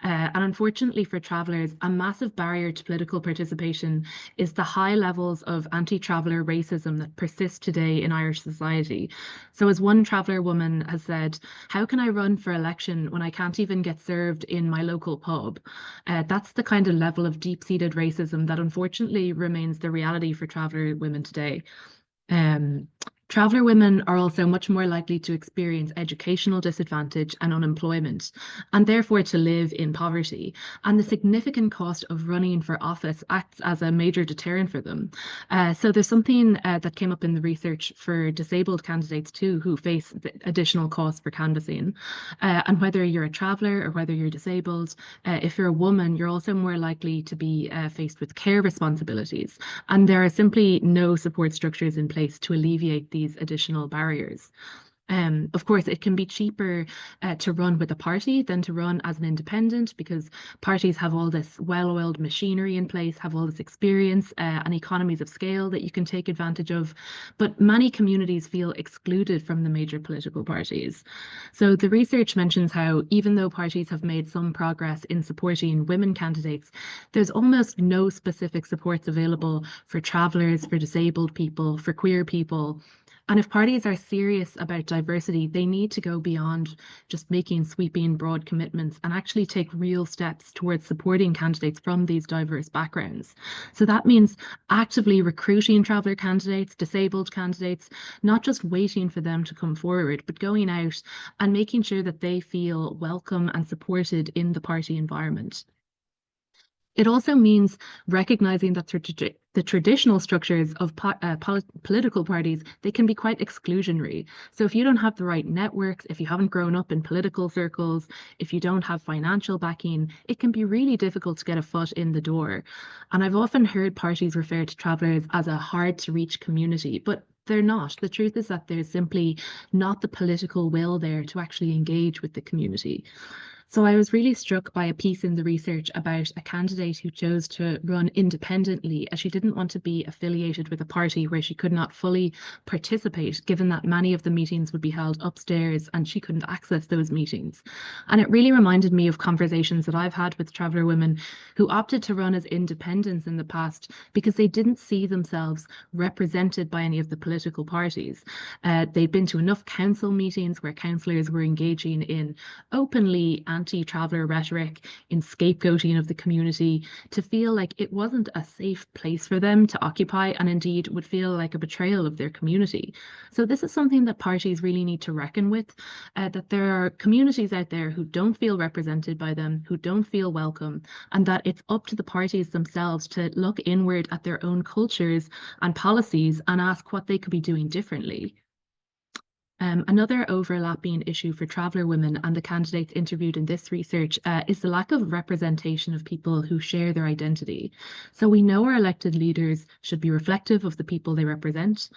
And unfortunately for travellers, a massive barrier to political participation is the high levels of anti-traveller racism that persist today in Irish society. So as one traveller woman has said, how can I run for election when I can't even get served in my local pub? That's the kind of level of deep-seated racism that unfortunately remains the reality for traveller women today. Traveller women are also much more likely to experience educational disadvantage and unemployment, and therefore to live in poverty. And the significant cost of running for office acts as a major deterrent for them. So there's something that came up in the research for disabled candidates too, who face additional costs for canvassing. And whether you're a traveller or whether you're disabled, if you're a woman, you're also more likely to be faced with care responsibilities. And there are simply no support structures in place to alleviate these additional barriers. Of course, it can be cheaper to run with a party than to run as an independent, because parties have all this well-oiled machinery in place, have all this experience and economies of scale that you can take advantage of. But many communities feel excluded from the major political parties. So the research mentions how even though parties have made some progress in supporting women candidates, there's almost no specific supports available for travellers, for disabled people, for queer people. And if parties are serious about diversity, they need to go beyond just making sweeping, broad commitments and actually take real steps towards supporting candidates from these diverse backgrounds. So that means actively recruiting traveller candidates, disabled candidates, not just waiting for them to come forward, but going out and making sure that they feel welcome and supported in the party environment. It also means recognizing that the traditional structures of political parties, they can be quite exclusionary. So if you don't have the right networks, if you haven't grown up in political circles, if you don't have financial backing, it can be really difficult to get a foot in the door. And I've often heard parties refer to travellers as a hard to reach community, but they're not. The truth is that there's simply not the political will there to actually engage with the community. So I was really struck by a piece in the research about a candidate who chose to run independently as she didn't want to be affiliated with a party where she could not fully participate, given that many of the meetings would be held upstairs and she couldn't access those meetings. And it really reminded me of conversations that I've had with traveller women who opted to run as independents in the past because they didn't see themselves represented by any of the political parties. They'd been to enough council meetings where councillors were engaging in openly anti-traveller rhetoric, in scapegoating of the community, to feel like it wasn't a safe place for them to occupy, and indeed would feel like a betrayal of their community. So this is something that parties really need to reckon with, that there are communities out there who don't feel represented by them, who don't feel welcome, and that it's up to the parties themselves to look inward at their own cultures and policies and ask what they could be doing differently. Another overlapping issue for traveller women and the candidates interviewed in this research is the lack of representation of people who share their identity. So we know our elected leaders should be reflective of the people they represent.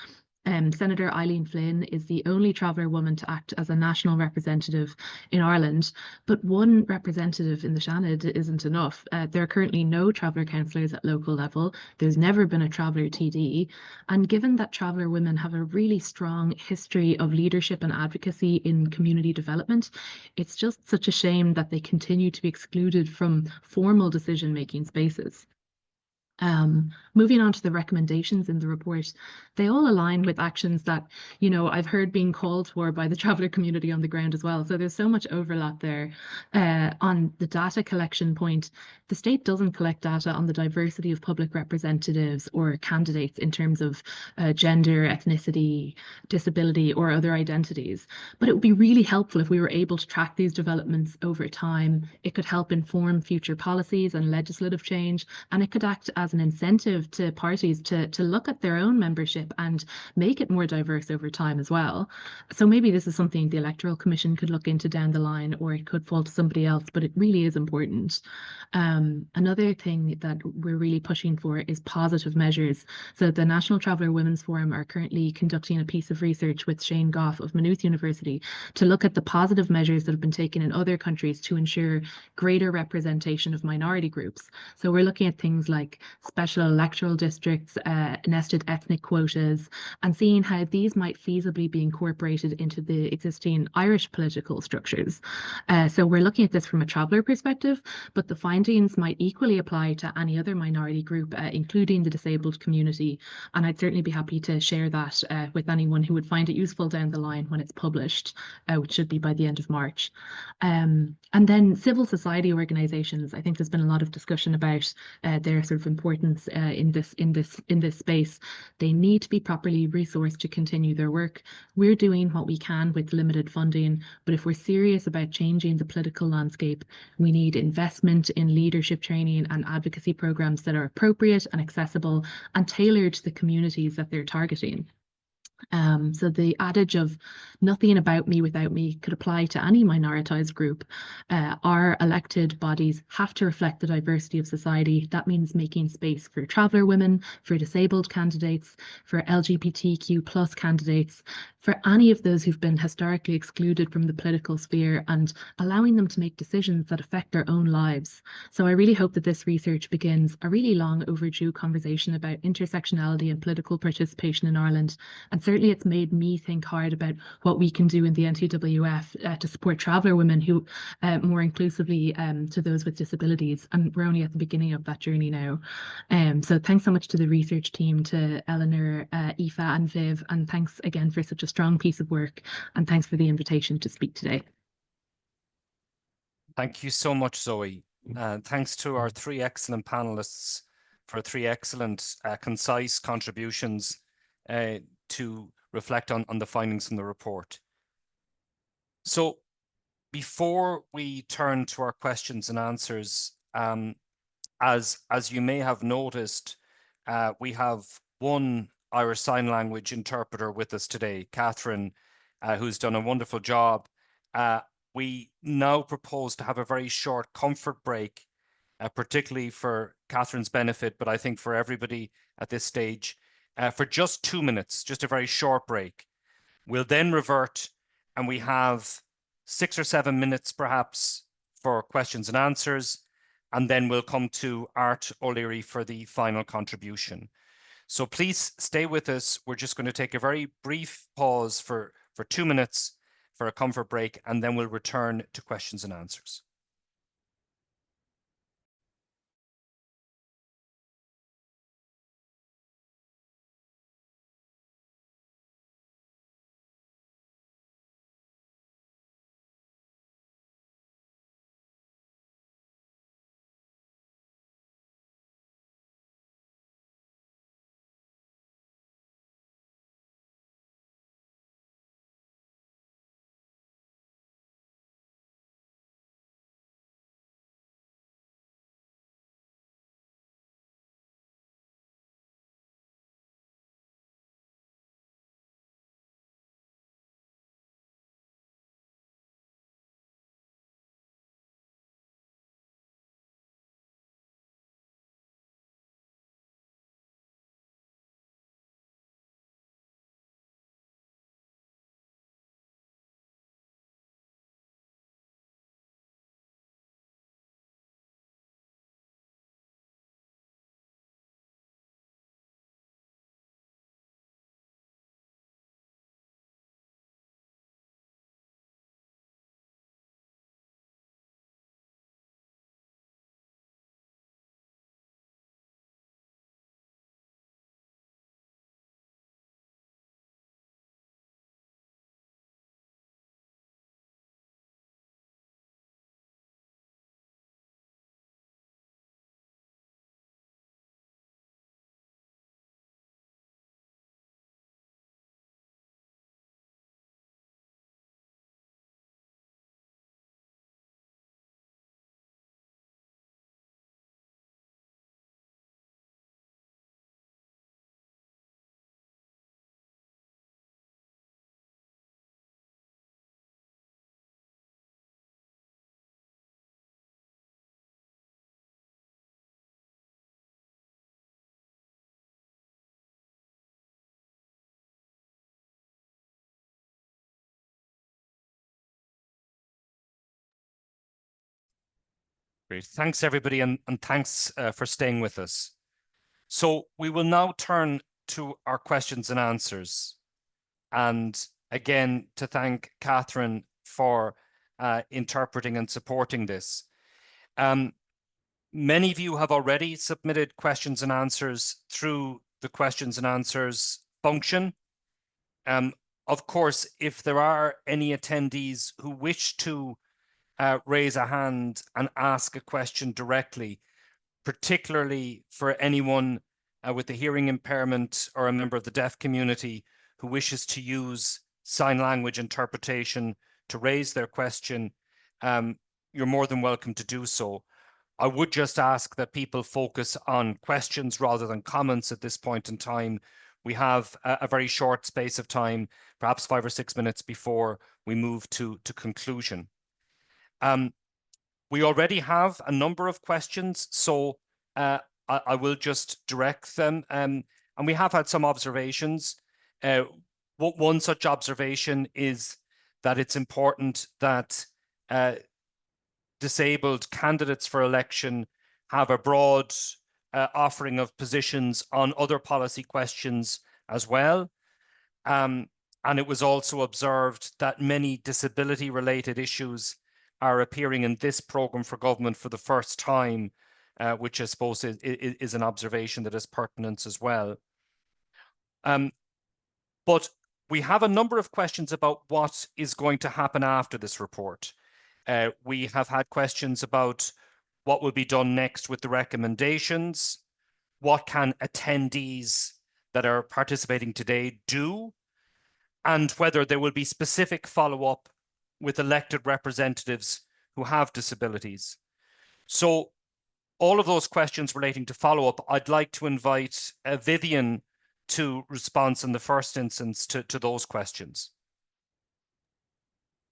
Senator Eileen Flynn is the only traveller woman to act as a national representative in Ireland, but one representative in the Seanad isn't enough. There are currently no traveller councillors at local level. There's never been a traveller TD. And given that traveller women have a really strong history of leadership and advocacy in community development, it's just such a shame that they continue to be excluded from formal decision-making spaces. Moving on to the recommendations in the report, they all align with actions that, I've heard being called for by the traveller community on the ground as well. So there's so much overlap there. On the data collection point, the state doesn't collect data on the diversity of public representatives or candidates in terms of gender, ethnicity, disability, or other identities. But it would be really helpful if we were able to track these developments over time. It could help inform future policies and legislative change, and it could act as as an incentive to parties to look at their own membership and make it more diverse over time as well. So maybe this is something the Electoral Commission could look into down the line, or it could fall to somebody else, but it really is important. Another thing that we're really pushing for is positive measures. So the National Traveller Women's Forum are currently conducting a piece of research with Shane Goff of Maynooth University to look at the positive measures that have been taken in other countries to ensure greater representation of minority groups. So we're looking at things like special electoral districts, nested ethnic quotas, and seeing how these might feasibly be incorporated into the existing Irish political structures. So we're looking at this from a traveller perspective, but the findings might equally apply to any other minority group, including the disabled community. And I'd certainly be happy to share that with anyone who would find it useful down the line when it's published, which should be by the end of March. And then civil society organisations. I think there's been a lot of discussion about their sort of importance in this space. They need to be properly resourced to continue their work. We're doing what we can with limited funding, but if we're serious about changing the political landscape, we need investment in leadership training and advocacy programs that are appropriate and accessible and tailored to the communities that they're targeting. So the adage of nothing about me without me could apply to any minoritized group. Our elected bodies have to reflect the diversity of society. That means making space for traveller women, for disabled candidates, for LGBTQ plus candidates, for any of those who've been historically excluded from the political sphere, and allowing them to make decisions that affect their own lives. So I really hope that this research begins a really long overdue conversation about intersectionality and political participation in Ireland. And certainly it's made me think hard about what we can do in the NTWF to support traveller women who more inclusively to those with disabilities. And we're only at the beginning of that journey now. So thanks so much to the research team, to Eleanor, Aoife and Viv, and thanks again for such a strong piece of work, and thanks for the invitation to speak today. Thank you so much, Zoe. Thanks to our three excellent panelists for three excellent, concise contributions to reflect on the findings from the report. So before we turn to our questions and answers, as you may have noticed, we have one Irish Sign Language interpreter with us today, Catherine, who's done a wonderful job. We now propose to have a very short comfort break, particularly for Catherine's benefit, but I think for everybody at this stage, for just 2 minutes, just a very short break. We'll then revert, and we have 6 or 7 minutes perhaps for questions and answers, and then we'll come to Art O'Leary for the final contribution. So please stay with us. We're just going to take a very brief pause for 2 minutes for a comfort break, and then we'll return to questions and answers. Great. Thanks, everybody, and thanks for staying with us. So we will now turn to our questions and answers. And again, to thank Catherine for interpreting and supporting this. Many of you have already submitted questions and answers through the questions and answers function. Of course, if there are any attendees who wish to raise a hand and ask a question directly, particularly for anyone with a hearing impairment or a member of the deaf community who wishes to use sign language interpretation to raise their question, you're more than welcome to do so. I would just ask that people focus on questions rather than comments at this point in time. We have a very short space of time, perhaps 5 or 6 minutes before we move to conclusion. We already have a number of questions, so I will just direct them. And we have had some observations. One such observation is that it's important that disabled candidates for election have a broad offering of positions on other policy questions as well. And it was also observed that many disability-related issues are appearing in this programme for government for the first time, which I suppose is an observation that is pertinent as well. But we have a number of questions about what is going to happen after this report. We have had questions about what will be done next with the recommendations, what can attendees that are participating today do, and whether there will be specific follow-up with elected representatives who have disabilities. So all of those questions relating to follow-up, I'd like to invite Vivian to respond in the first instance to those questions.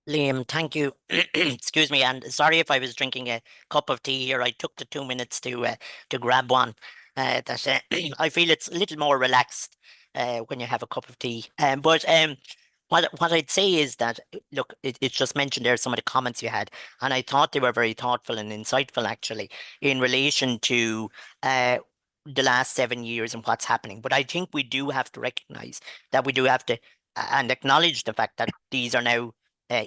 Liam, thank you. Excuse me, and sorry if I was drinking a cup of tea here. I took the 2 minutes to grab one. I feel it's a little more relaxed when you have a cup of tea. But what I'd say is that, look, it's just mentioned there some of the comments you had, and I thought they were very thoughtful and insightful, actually, in relation to the last 7 years and what's happening. But I think we do have to recognise that we do have to and acknowledge the fact that these are now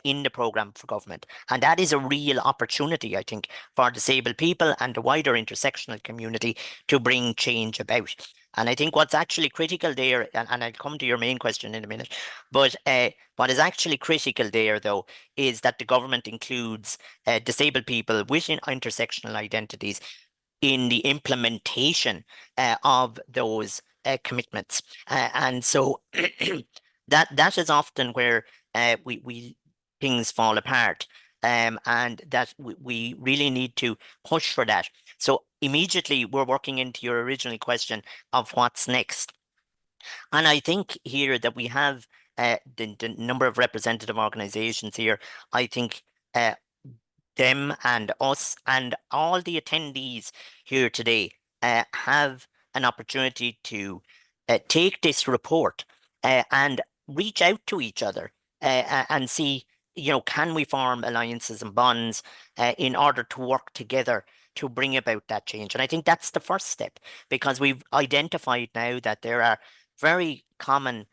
in the programme for government. And that is a real opportunity, I think, for disabled people and the wider intersectional community to bring change about. And I think what's actually critical there, and I'll come to your main question in a minute, but what is actually critical there, though, is that the government includes disabled people with intersectional identities in the implementation of those commitments. And so that is often where we things fall apart, and that we really need to push for that. So immediately we're working into your original question of what's next. And I think here that we have the number of representative organizations here. I think them and us and all the attendees here today have an opportunity to take this report and reach out to each other and see, can we form alliances and bonds in order to work together to bring about that change? And I think that's the first step, because we've identified now that there are very common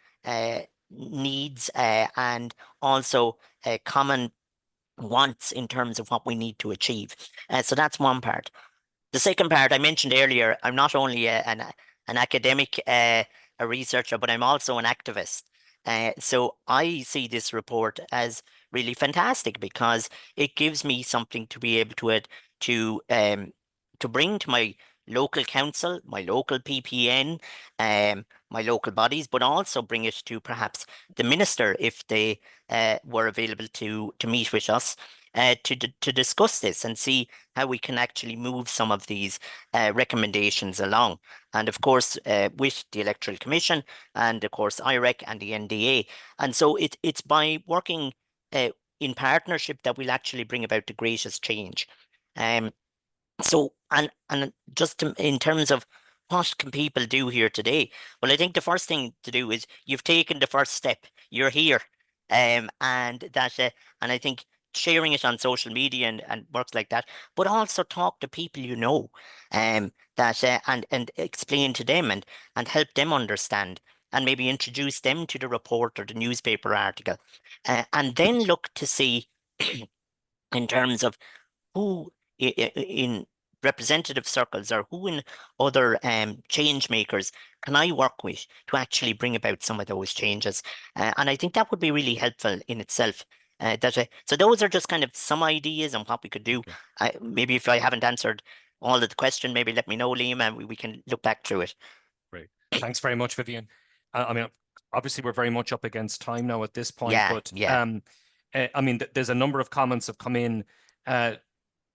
needs and also common wants in terms of what we need to achieve. So that's one part. The second part I mentioned earlier, I'm not only an academic, a researcher, but I'm also an activist. So I see this report as really fantastic because it gives me something to be able to bring to my local council, my local PPN, my local bodies, but also bring it to perhaps the minister if they were available to meet with us to discuss this and see how we can actually move some of these recommendations along. And of course, with the Electoral Commission and of course IREC and the NDA. And so it's by working in partnership that we'll actually bring about the greatest change. So, and just in terms of what can people do here today? Well, I think the first thing to do is you've taken the first step. You're here, and that, and I think sharing it on social media and works like that, but also talk to people you know, that and explain to them and help them understand, and maybe introduce them to the report or the newspaper article, and then look to see in terms of who in representative circles or who in other change makers can I work with to actually bring about some of those changes. And I think that would be really helpful in itself. So those are just kind of some ideas on what we could do. Okay. Maybe if I haven't answered all of the question, maybe let me know, Liam, and we can look back through it. Great. Thanks very much, Vivian. I mean, obviously, we're very much up against time now at this point, Yeah, but yeah. I mean, there's a number of comments have come in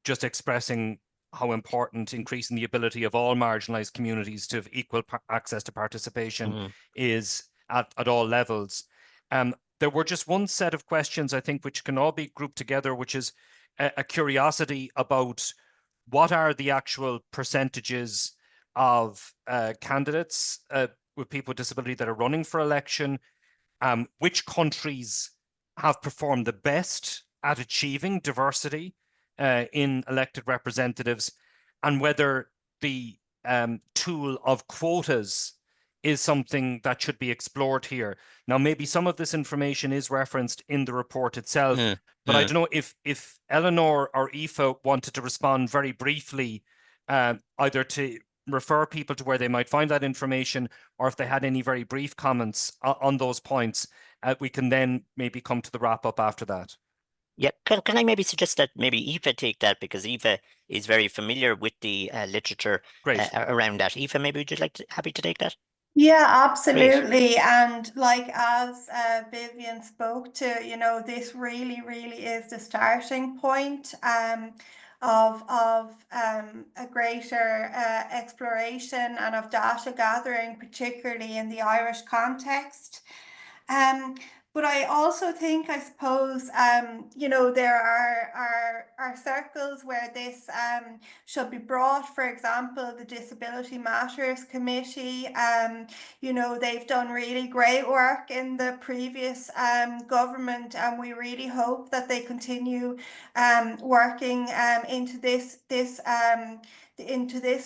just expressing how important increasing the ability of all marginalized communities to have equal access to participation is at all levels. There were just one set of questions, I think, which can all be grouped together, which is a curiosity about what are the actual percentages of candidates with people with disability that are running for election, which countries have performed the best at achieving diversity in elected representatives, and whether the tool of quotas is something that should be explored here. Now, maybe some of this information is referenced in the report itself, but I don't know if Eleanor or Aoife wanted to respond very briefly, either to refer people to where they might find that information, or if they had any very brief comments on those points, we can then maybe come to the wrap up after that. Yeah, can I maybe suggest that maybe Aoife take that, because Aoife is very familiar with the literature around that. Aoife, maybe would you like happy to take that? Yeah, absolutely. And like as Vivian spoke to, you know, this really is the starting point of a greater exploration and of data gathering, particularly in the Irish context. But I also think, I suppose, you know, there are circles where this should be brought. For example, the Disability Matters Committee, you know, they've done really great work in the previous government, and we really hope that they continue working into this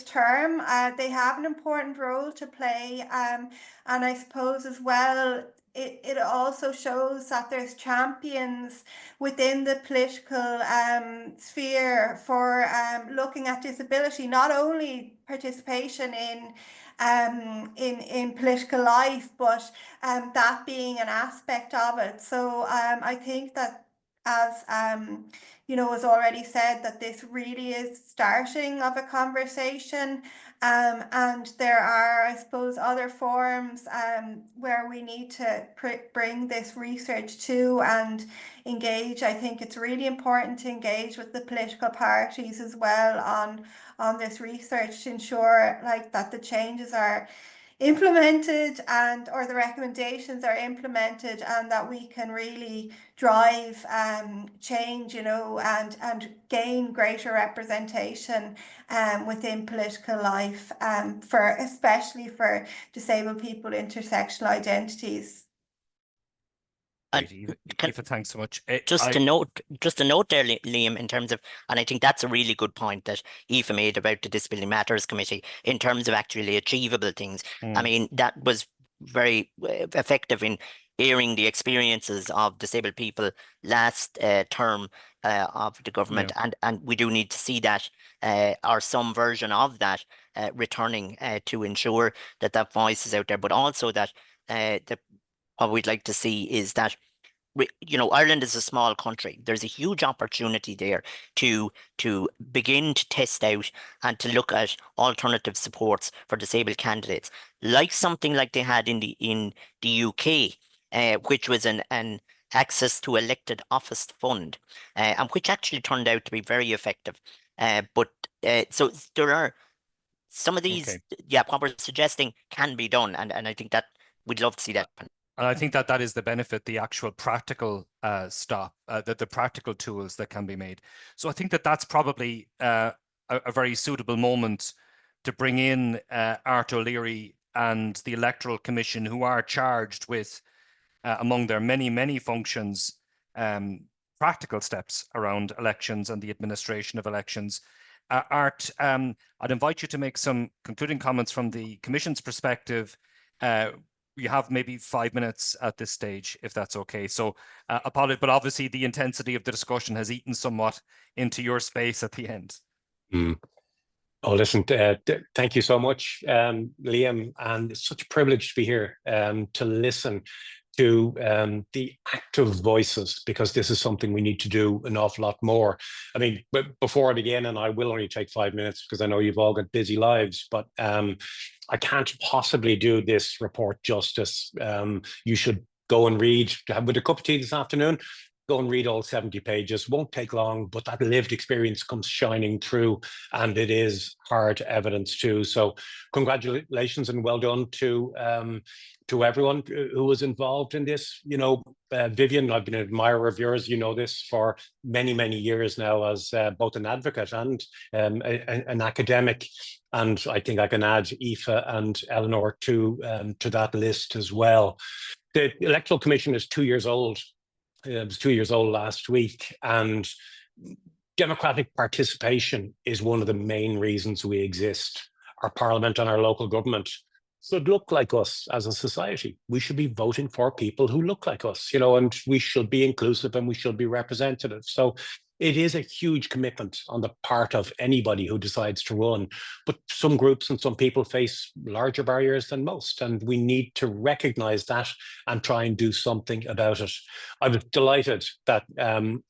term. They have an important role to play, and I suppose as well, it also shows that there's champions within the political sphere for looking at disability, not only participation in political life, but that being an aspect of it. So I think that, as you know, was already said, that this really is starting of a conversation, and there are, I suppose, other forums where we need to bring this research to and engage. I think it's really important to engage with the political parties as well on this research to ensure like that the changes are implemented or the recommendations are implemented, and that we can really drive change, you know, and gain greater representation within political life, especially for disabled people, intersectional identities. Aoife, thanks so much. Just a note there, Liam, in terms of, and I think that's a really good point that Aoife made about the Disability Matters Committee in terms of actually achievable things. I mean, that was very effective in airing the experiences of disabled people last term of the government, and we do need to see that or some version of that returning to ensure that that voice is out there, but also that what we'd like to see is that, you know, Ireland is a small country. There's a huge opportunity there to begin to test out and to look at alternative supports for disabled candidates, like something like they had in the UK, which was an access to elected office fund, and which actually turned out to be very effective. So there are some of these, what we're suggesting can be done, and I think that we'd love to see that. And I think that is the benefit, the actual practical the practical tools that can be made. So I think that's probably a very suitable moment to bring in Art O'Leary and the Electoral Commission, who are charged with, among their many functions, practical steps around elections and the administration of elections. Art, I'd invite you to make some concluding comments from the Commission's perspective. You have maybe 5 minutes at this stage, if that's okay. So apologies, but obviously the intensity of the discussion has eaten somewhat into your space at the end. Oh, listen, thank you so much, Liam, and it's such a privilege to be here to listen to the active voices, because this is something we need to do an awful lot more. I mean, but before I begin, and I will only take 5 minutes because I know you've all got busy lives, but I can't possibly do this report justice. You should go and read, with a cup of tea this afternoon, go and read all 70 pages. Won't take long, but that lived experience comes shining through, and it is hard evidence too. So congratulations and well done to everyone who was involved in this. You know, Vivian, I've been an admirer of yours. You know this for many, many years now as both an advocate and an academic. And I think I can add Aoife and Eleanor to that list as well. The Electoral Commission is 2 years old. It was 2 years old last week, and democratic participation is one of the main reasons we exist. Our parliament and our local government should look like us as a society. We should be voting for people who look like us, you know, and we should be inclusive and we should be representative. So it is a huge commitment on the part of anybody who decides to run, but some groups and some people face larger barriers than most, and we need to recognize that and try and do something about it. I was delighted that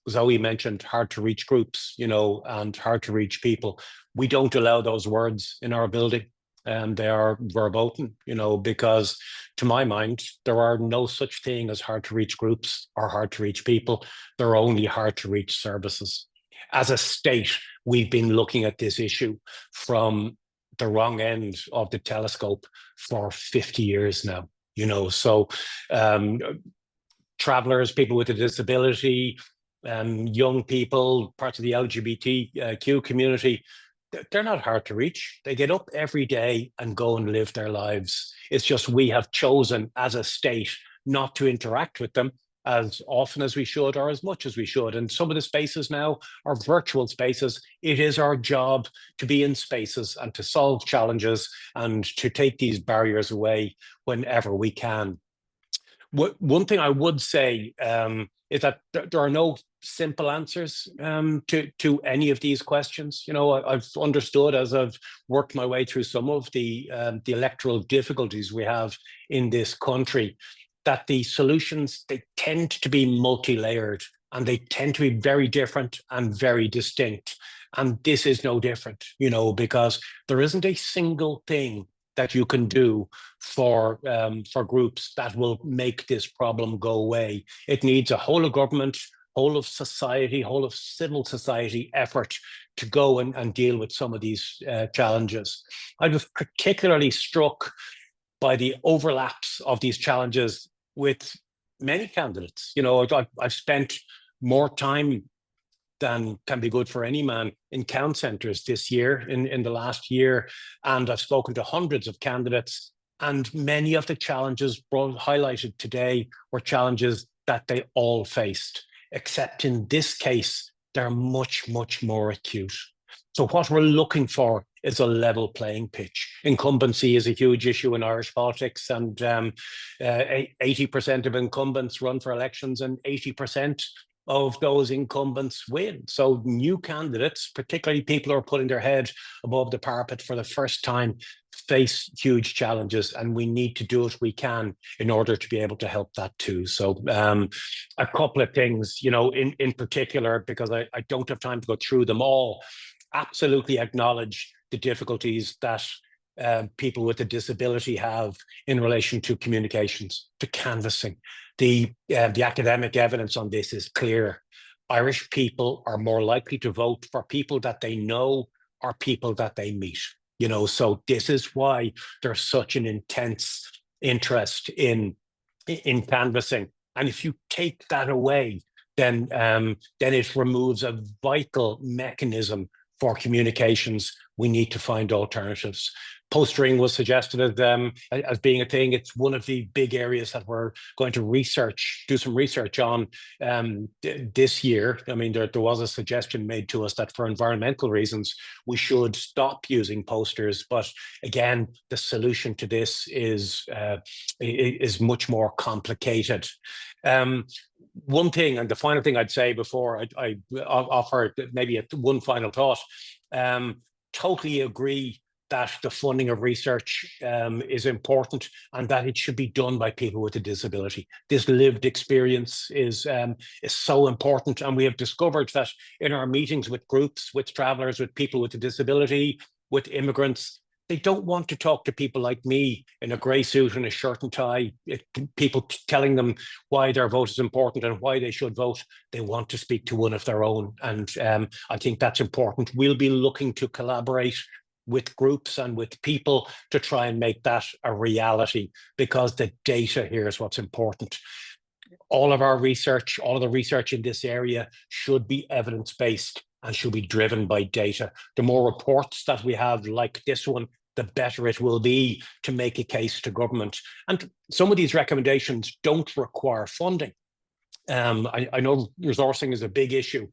Zoe mentioned hard to reach groups, you know, and hard to reach people. We don't allow those words in our building. They are verboten, you know, because to my mind, there are no such thing as hard to reach groups or hard to reach people. There are only hard to reach services. As a state, we've been looking at this issue from the wrong end of the telescope for 50 years now, you know, so travelers, people with a disability, young people, parts of the LGBTQ community, they're not hard to reach. They get up every day and go and live their lives. It's just we have chosen as a state not to interact with them as often as we should or as much as we should. And some of the spaces now are virtual spaces. It is our job to be in spaces and to solve challenges and to take these barriers away whenever we can. One thing I would say is that there are no simple answers to any of these questions. You know, I've understood as I've worked my way through some of the electoral difficulties we have in this country, that the solutions, they tend to be multi-layered and they tend to be very different and very distinct. And this is no different, you know, because there isn't a single thing that you can do for groups that will make this problem go away. It needs a whole of government, whole of society, whole of civil society effort to go and deal with some of these challenges. I was particularly struck by the overlaps of these challenges with many candidates. You know, I've spent more time than can be good for any man in count centres this year, in the last year. And I've spoken to hundreds of candidates, and many of the challenges highlighted today were challenges that they all faced, except in this case, they're much, much more acute. So what we're looking for is a level playing pitch. Incumbency is a huge issue in Irish politics, and 80% of incumbents run for elections and 80% of those incumbents win. So new candidates, particularly people who are putting their head above the parapet for the first time, face huge challenges, and we need to do what we can in order to be able to help that too. So a couple of things, you know, in particular, because I don't have time to go through them all, absolutely acknowledge the difficulties that people with a disability have in relation to communications, to canvassing. The academic evidence on this is clear. Irish people are more likely to vote for people that they know or people that they meet. You know, so this is why there's such an intense interest in canvassing. And if you take that away, then it removes a vital mechanism for communications, we need to find alternatives. Postering was suggested as being a thing. It's one of the big areas that we're going to do some research on this year. I mean, there was a suggestion made to us that for environmental reasons, we should stop using posters. But again, the solution to this is much more complicated. One thing, and the final thing I'd say before I offer maybe one final thought, totally agree that the funding of research is important and that it should be done by people with a disability. This lived experience is so important, and we have discovered that in our meetings with groups, with travellers, with people with a disability, with immigrants, they don't want to talk to people like me in a grey suit and a shirt and tie, people telling them why their vote is important and why they should vote. They want to speak to one of their own, and I think that's important. We'll be looking to collaborate with groups and with people to try and make that a reality, because the data here is what's important. All of our research, all of the research in this area should be evidence-based and should be driven by data. The more reports that we have like this one, the better it will be to make a case to government. And some of these recommendations don't require funding. I know resourcing is a big issue,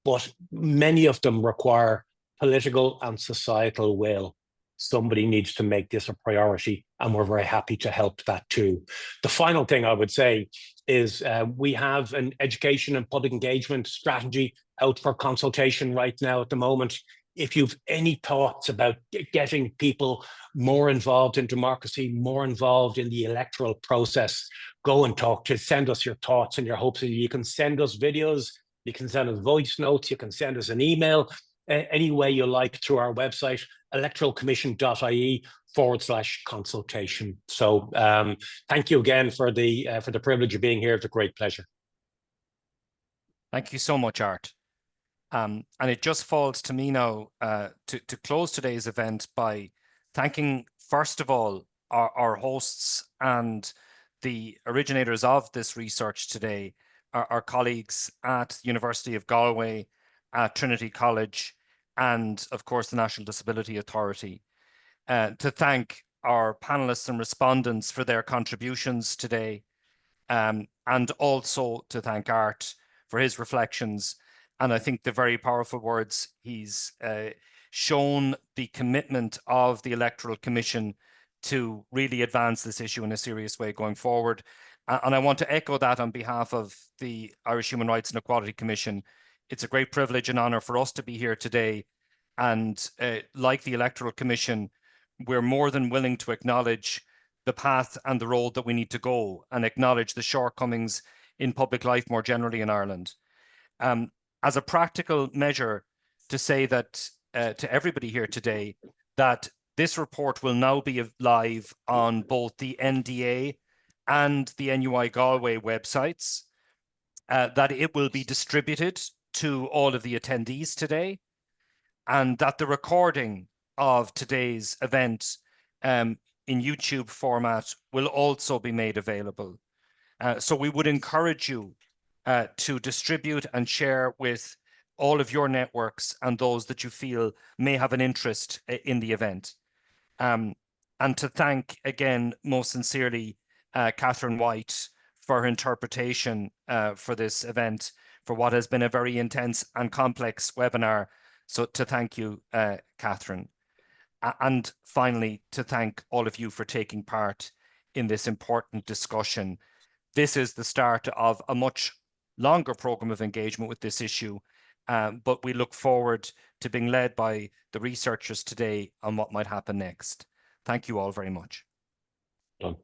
but many of them require political and societal will. Somebody needs to make this a priority, and we're very happy to help that too. The final thing I would say is we have an education and public engagement strategy out for consultation right now at the moment. If you've any thoughts about getting people more involved in democracy, more involved in the electoral process, go and send us your thoughts and your hopes. You can send us videos, you can send us voice notes, you can send us an email, any way you like, through our website, electoralcommission.ie/consultation. So thank you again for the privilege of being here. It's a great pleasure. Thank you so much, Art. And it just falls to me now to close today's event by thanking, first of all, our hosts and the originators of this research today, our colleagues at University of Galway, at Trinity College, and of course the National Disability Authority. To thank our panelists and respondents for their contributions today, and also to thank Art for his reflections. And I think the very powerful words he's shown the commitment of the Electoral Commission to really advance this issue in a serious way going forward. And I want to echo that on behalf of the Irish Human Rights and Equality Commission. It's a great privilege and honour for us to be here today. And like the Electoral Commission, we're more than willing to acknowledge the path and the road that we need to go, and acknowledge the shortcomings in public life more generally in Ireland. As a practical measure, to say that to everybody here today, that this report will now be live on both the NDA and the NUI Galway websites, that it will be distributed to all of the attendees today, and that the recording of today's event in YouTube format will also be made available. So we would encourage you to distribute and share with all of your networks and those that you feel may have an interest in the event. And to thank again, most sincerely, Catherine White for her interpretation for this event, for what has been a very intense and complex webinar. So to thank you, Catherine. And finally, to thank all of you for taking part in this important discussion. This is the start of a much longer program of engagement with this issue, but we look forward to being led by the researchers today on what might happen next. Thank you all very much. Done.